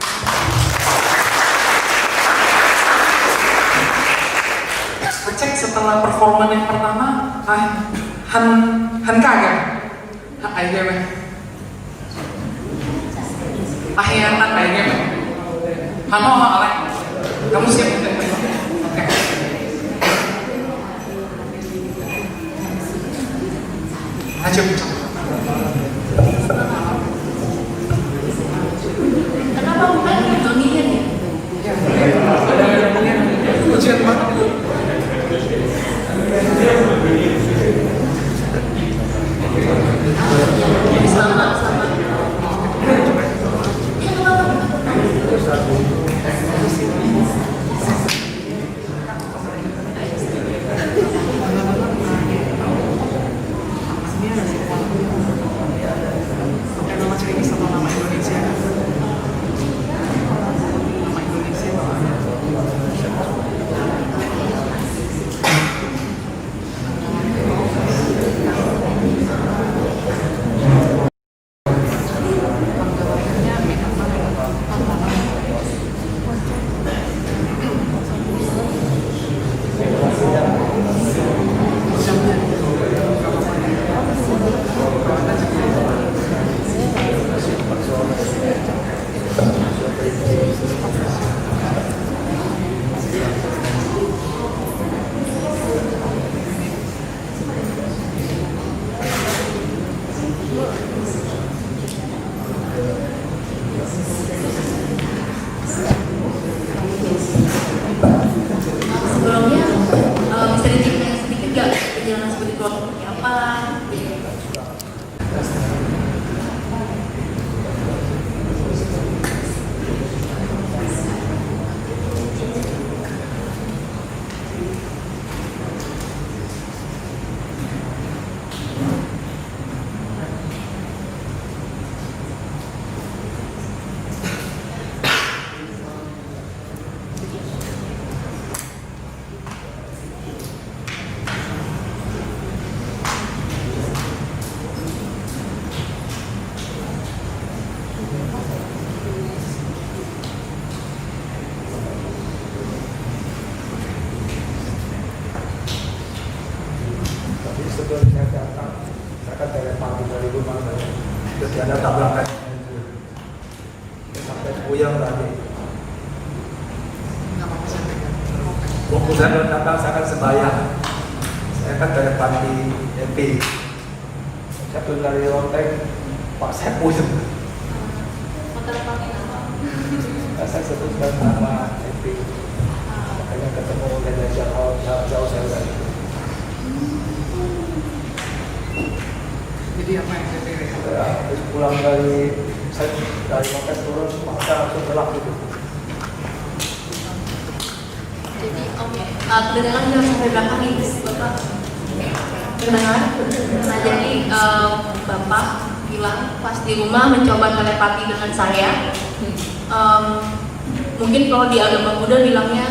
Cek setelah performan yang pertama, Han kaget. Akhirnya, akhirnya, Hano Alek, kamu siap untuk oke. Ayo. Kenapa bukan Donian ya? Ujian banget. Sama. Sebelumnya bisa diceritain sedikit gak perjalanan seperti itu seperti apa? Sebelum saya datang, saya kan telepon dari rumah saya. Terus ada tabrakan sampai puyeng tadi. Saya datang, saya akan sembahyang. Saya kan dari panti MP. Saya turun dari lonteng, Pak saya puyeng. Saya sebutkan nama MP. Makanya ketemu dari jauh saya udah. Jadi apa yang saya pilih? Habis pulang dari lonteng turun, maka langsung gelap gitu. Jadi kedengaran jangan sampai belakang ini Bapak. Kedengaran. Nah jadi Bapak bilang pas di rumah mencoba telepati dengan saya. Mungkin kalau di agama Buddha bilangnya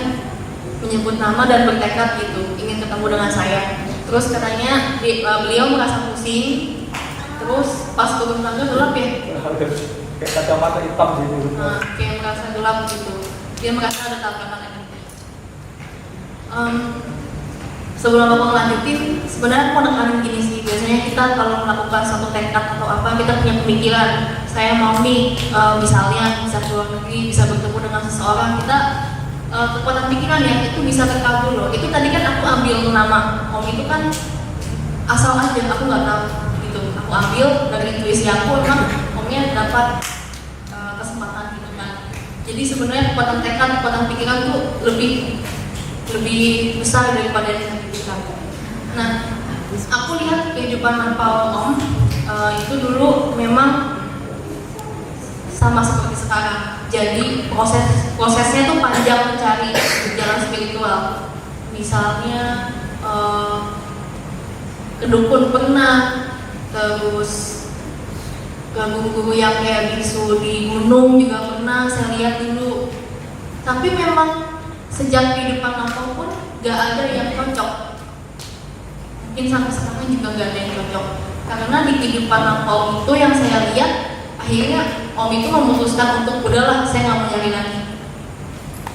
menyebut nama dan bertekad gitu, ingin ketemu dengan saya. Terus katanya beliau merasa pusing. Terus pas turun tangga gelap ya. Kayak kacamata hitam gitu. Kayak merasa gelap gitu. Dia merasa ada tabrakan energi. Sebelum Bapak lanjutin, sebenarnya aku nekanin gini sih. Biasanya kita kalau melakukan satu tekad atau apa, kita punya pemikiran. Saya mau nih, misalnya bisa keluar negeri, bisa bertemu dengan seseorang, kita kekuatan pikiran ya itu bisa terkabul loh. Itu tadi kan aku ambil nama Om itu kan asal aja, aku nggak tahu gitu. Aku ambil dari intuisi aku, emang Omnya dapat kesempatan gitu kan. Jadi sebenarnya kekuatan tekad, kekuatan pikiran tuh lebih besar daripada yang kita. Nah, aku lihat kehidupan lampau Om itu dulu memang sama seperti sekarang. Jadi prosesnya tuh panjang mencari jalan spiritual. Misalnya ke dukun pernah, terus ke guru-guru yang kayak bisu di gunung juga pernah saya lihat dulu. Tapi memang sejak kehidupan lampau pun gak ada yang cocok. Mungkin sampai sekarang juga gak ada yang cocok. Karena di kehidupan lampau itu yang saya lihat, akhirnya Om itu memutuskan untuk udahlah saya gak mau nyari lagi.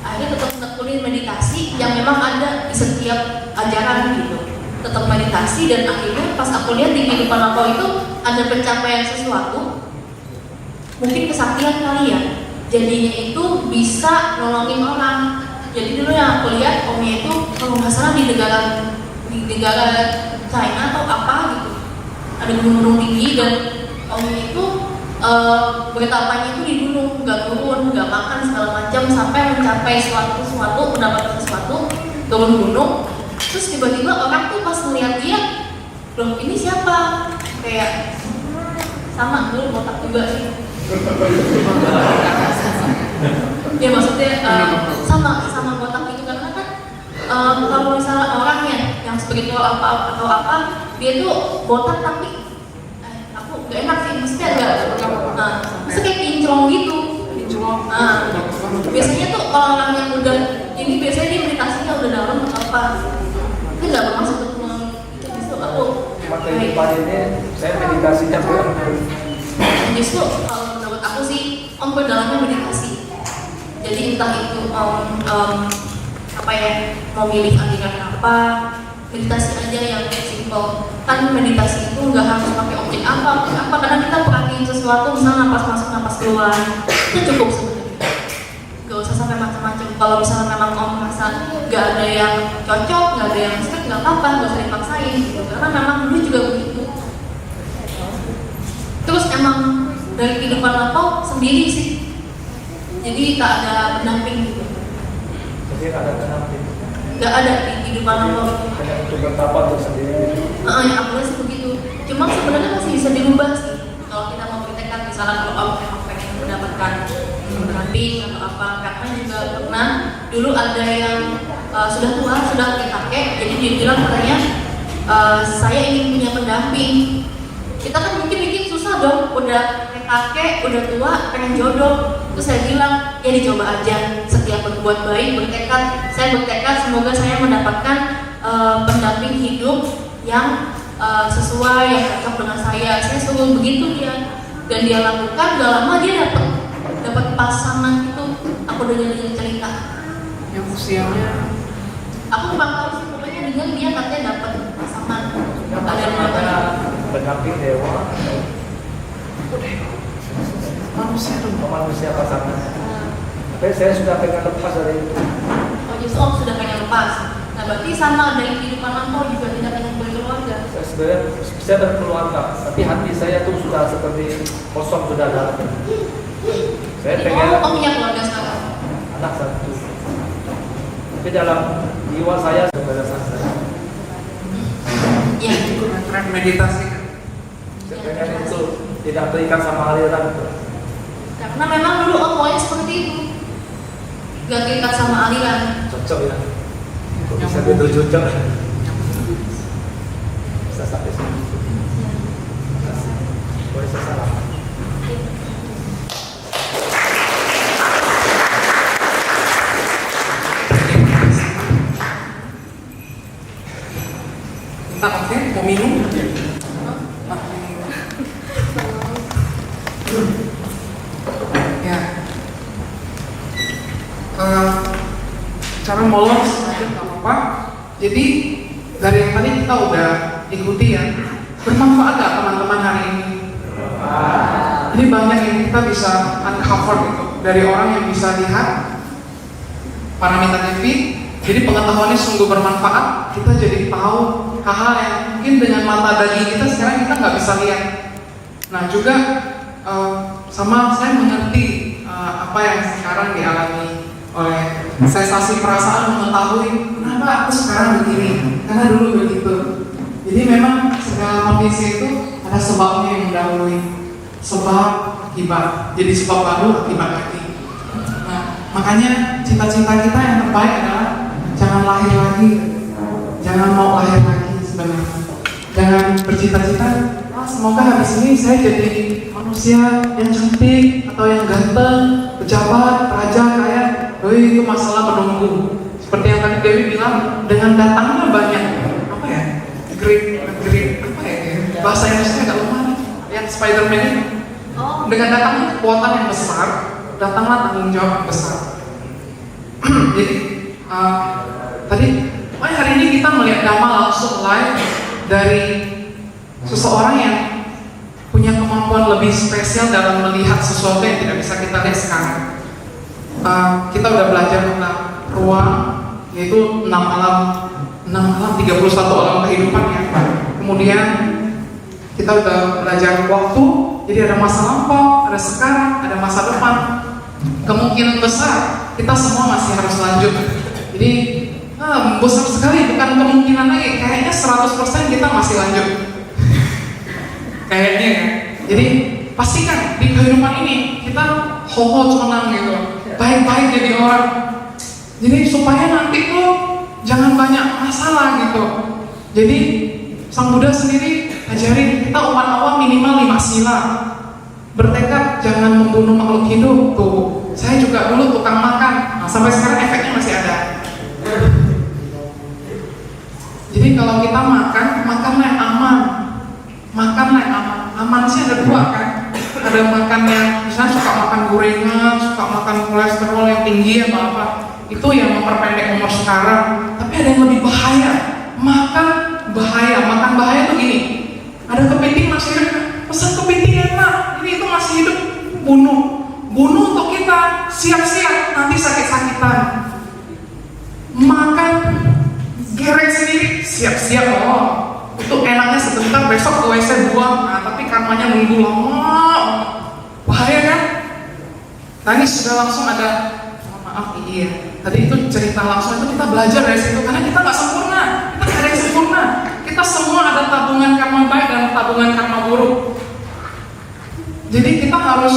Akhirnya tetap menekunin meditasi yang memang ada di setiap ajaran gitu. Tetap meditasi dan akhirnya pas aku lihat di kehidupan lampau itu ada pencapaian sesuatu. Mungkin kesaktian kali ya. Jadinya itu bisa nolongin orang. Jadi dulu yang aku lihat Omnya itu kalau nggak salah di negara China atau apa gitu, ada gunung-gunung tinggi dan Omnya itu bertapanya itu di gunung, nggak turun, nggak makan segala macam sampai mencapai sesuatu, mendapatkan sesuatu, turun gunung, terus tiba-tiba orang tuh pas melihat dia, loh ini siapa? Kayak sama dulu botak juga sih. Ya maksudnya sama botak itu karena kan kalau misalnya orangnya yang spiritual apa atau apa dia tuh botak tapi aku gak enak sih maksudnya agak maksudnya kayak kinclong gitu. Biasanya tuh kalau orang yang udah ini biasanya dia meditasinya udah dalam atau apa itu nggak bermaksud untuk itu justru aku materi ini saya meditasinya kurang. Justru kalau menurut aku sih Om berdalamnya meditasi. Jadi entah itu apa ya mau milih aliran apa, meditasi aja yang simple. Kan meditasi itu nggak harus pakai objek apa karena kita perhatiin sesuatu misalnya napas masuk napas keluar itu cukup sebenarnya. Gak usah sampai macam-macam. Kalau misalnya memang Om merasa nggak ada yang cocok, nggak ada yang strict, nggak apa-apa, nggak usah dipaksain gitu. Karena memang dulu juga begitu. Terus emang dari kehidupan lampau sendiri sih. Jadi tak ada pendamping gitu. Jadi ada pendamping. Gak ada di kehidupan lampau. Hanya untuk bertapa untuk sendiri. Yang aku lihat sih begitu. Cuma sebenarnya masih bisa dirubah sih. Kalau kita mau bertekad, misalnya kalau Om memang pengen mendapatkan pendamping atau apa, karena juga pernah dulu ada yang sudah tua, sudah kakek, jadi dia bilang katanya saya ingin punya pendamping. Kita kan mungkin bikin susah dong, udah kakek, udah tua, pengen jodoh. Terus saya bilang, ya dicoba aja. Setiap berbuat baik, bertekad. Saya bertekad semoga saya mendapatkan pendamping hidup yang sesuai, yang cocok dengan saya. Saya suruh begitu dia, dan dia lakukan. Gak lama dia dapat pasangan itu. Aku dengar cerita. Yang usianya? Aku kurang tahu sih, pokoknya dengar dia katanya dapat pasangan. Ada pendamping dewa. Manusia pasangan. Tapi saya sudah pengen lepas dari itu. Oh justru Om sudah pengen lepas. berarti sama dari kehidupan lampau juga tidak hanya berkeluarga. Sebenarnya saya berkeluarga, tapi hati saya tuh sudah seperti kosong sudah dalam. Saya pengen punya keluarga sekarang. Anak satu. Tapi dalam jiwa saya sebenarnya saya. Iya. Tren meditasi. Saya pengen itu tidak terikat sama aliran itu. Karena memang dulu Om maunya seperti itu, gak terikat sama aliran. Cocok ya. Bisa betul cocok. Bisa sampai sini. Boleh saya salah. Entah, oke, mau minum? Ya. Cara molos aja nggak apa-apa. Jadi dari yang tadi kita udah ikuti ya, bermanfaat nggak teman-teman hari ini? Jadi banyak yang kita bisa uncover gitu dari orang yang bisa lihat Paramita Devi. Jadi pengetahuannya sungguh bermanfaat. Kita jadi tahu hal-hal yang mungkin dengan mata daging kita sekarang kita nggak bisa lihat. Nah juga sama saya mengerti apa yang sekarang dialami oleh sensasi perasaan mengetahui kenapa aku sekarang begini, karena dulu begitu. Jadi memang segala kondisi itu ada sebabnya yang mendahului, sebab akibat. Jadi sebab baru akibat lagi. Nah makanya cita-cita kita yang terbaik adalah jangan lahir lagi, jangan mau lahir lagi sebenarnya. Jangan bercita-cita, semoga habis ini saya jadi manusia yang cantik atau yang ganteng, pejabat, raja, kaya. Itu masalah menunggu. Seperti yang tadi Dewi bilang, dengan datangnya banyak apa ya? Great, apa ya? Bahasa Inggrisnya agak lemah. Yang Spider-Man ini. Dengan datangnya kekuatan yang besar, datanglah tanggung jawab yang besar. Jadi tadi hari ini kita melihat Dhamma langsung live dari seseorang yang punya kemampuan lebih spesial dalam melihat sesuatu yang tidak bisa kita lihat sekarang. Kita udah belajar tentang ruang, yaitu 6 alam 31 alam kehidupan ya. Kemudian kita udah belajar waktu, jadi ada masa lampau, ada sekarang, ada masa depan. Kemungkinan besar kita semua masih harus lanjut. Jadi besar sekali, bukan kemungkinan lagi, kayaknya 100% kita masih lanjut. Kayaknya ya. Jadi pastikan di kehidupan ini kita ho-ho menang gitu, baik-baik jadi orang. Jadi supaya nanti tuh jangan banyak masalah gitu. Jadi Sang Buddha sendiri ajarin kita umat awam minimal 5 sila. Bertekad jangan membunuh makhluk hidup. Tuh, saya juga dulu tukang makan. Nah, sampai sekarang efeknya masih ada. Jadi kalau kita makan, makanlah yang aman. Makanlah yang aman. Aman sih ada 2 kan. Ada makan yang misalnya suka makan gorengan, suka makan kolesterol yang tinggi atau apa. Itu yang memperpendek umur sekarang. Tapi ada yang lebih bahaya. Makan bahaya. Makan bahaya tuh gini. Ada kepiting masih hidup. Pesan kepiting enak. Ini itu masih hidup. Bunuh. Bunuh untuk kita. Siap-siap. Nanti sakit-sakitan. Makan gerek sendiri. Siap-siap. Oh, itu enaknya sebentar. Besok ke WC buang. Nah, tapi karmanya nunggu lama. Bahaya kan? Nah ini sudah langsung ada. Maaf iya. Tadi itu cerita langsung itu kita belajar dari situ karena kita nggak sempurna, kita nggak ada yang sempurna. Kita semua ada tabungan karma baik dan tabungan karma buruk. Jadi kita harus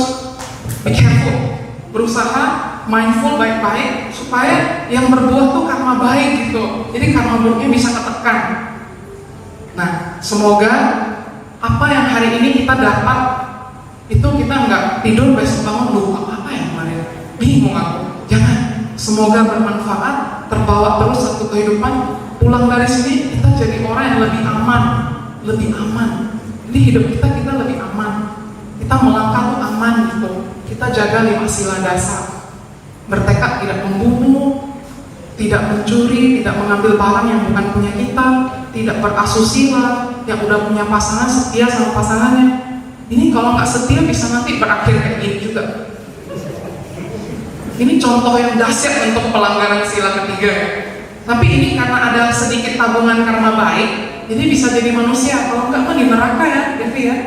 be careful, berusaha mindful baik-baik supaya yang berbuah tuh karma baik gitu. Jadi karma buruknya bisa ketekan. Nah semoga apa yang hari ini kita dapat itu kita nggak tidur besok bangun lupa apa ya kemarin, bingung aku. Jangan. Semoga bermanfaat, terbawa terus satu kehidupan. Pulang dari sini kita jadi orang yang lebih aman, lebih aman. Jadi hidup kita lebih aman. Kita melangkah tuh aman gitu. Kita jaga 5 sila dasar. Bertekad tidak membunuh, tidak mencuri, tidak mengambil barang yang bukan punya kita, tidak berasusila, yang udah punya pasangan setia sama pasangannya. Ini kalau nggak setia bisa nanti berakhir kayak gini juga. Ini contoh yang dahsyat untuk pelanggaran sila ketiga ya. Tapi ini karena ada sedikit tabungan karma baik, jadi bisa jadi manusia. Kalau enggak mah di neraka ya, Devi ya.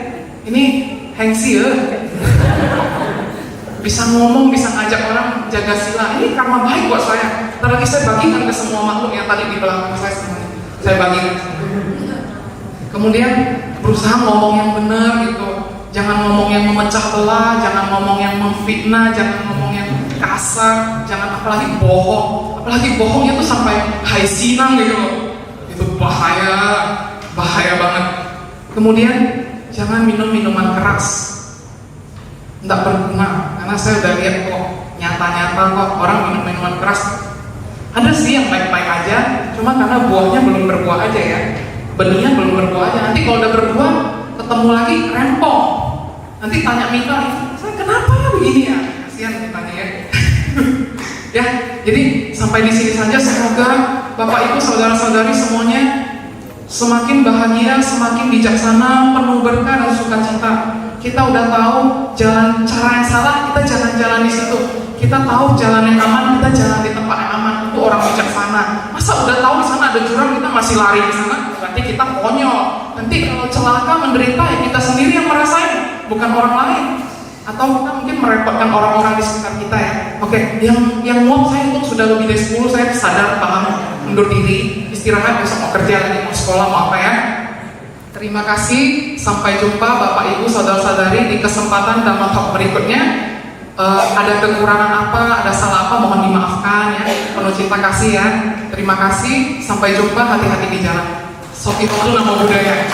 Ini hengsi ya. Bisa ngomong, bisa ngajak orang jaga sila. Ini karma baik buat saya. Ntar lagi saya bagikan ke semua makhluk yang tadi di belakang saya semuanya. Saya bagikan. Kemudian berusaha ngomong yang benar gitu. Jangan ngomong yang memecah belah, jangan ngomong yang memfitnah, jangan ngomong yang kasar, jangan apalagi bohong. Apalagi bohongnya tuh sampai hai sinang gitu. Itu bahaya banget. Kemudian jangan minum minuman keras. Nggak berguna, karena saya udah lihat kok nyata-nyata kok orang minum minuman keras. Ada sih yang baik-baik aja, cuma karena buahnya belum berbuah aja ya, benihnya belum berbuah aja. Nanti kalau udah berbuah, ketemu lagi rempong. Nanti tanya Mika, saya kenapa ya begini ya? Kasihan Mikanya ya. Ya, jadi sampai di sini saja. Semoga Bapak Ibu, saudara-saudari semuanya semakin bahagia, semakin bijaksana, penuh berkah dan sukacita. Kita udah tahu jalan cara yang salah, kita jangan jalan di situ. Kita tahu jalan yang aman, kita jalan di tempat yang aman. Itu orang bijaksana. Masa udah tahu di sana ada jurang, kita masih lari ke sana? Berarti kita konyol. Nanti kalau celaka menderita ya kita sendiri yang merasain, bukan orang lain. Atau kita mungkin merepotkan orang-orang di sekitar kita ya. Oke, yang muak saya itu sudah lebih dari 10, saya sadar, paham, mundur diri, istirahat, besok mau kerja lagi, mau sekolah, mau apa ya. Terima kasih, sampai jumpa Bapak Ibu saudara-saudari di kesempatan Dhamma Talk berikutnya. Ada kekurangan apa, ada salah apa, mohon dimaafkan ya. Penuh cinta kasih ya. Terima kasih, sampai jumpa, hati-hati di jalan. Sofi Nama Budaya.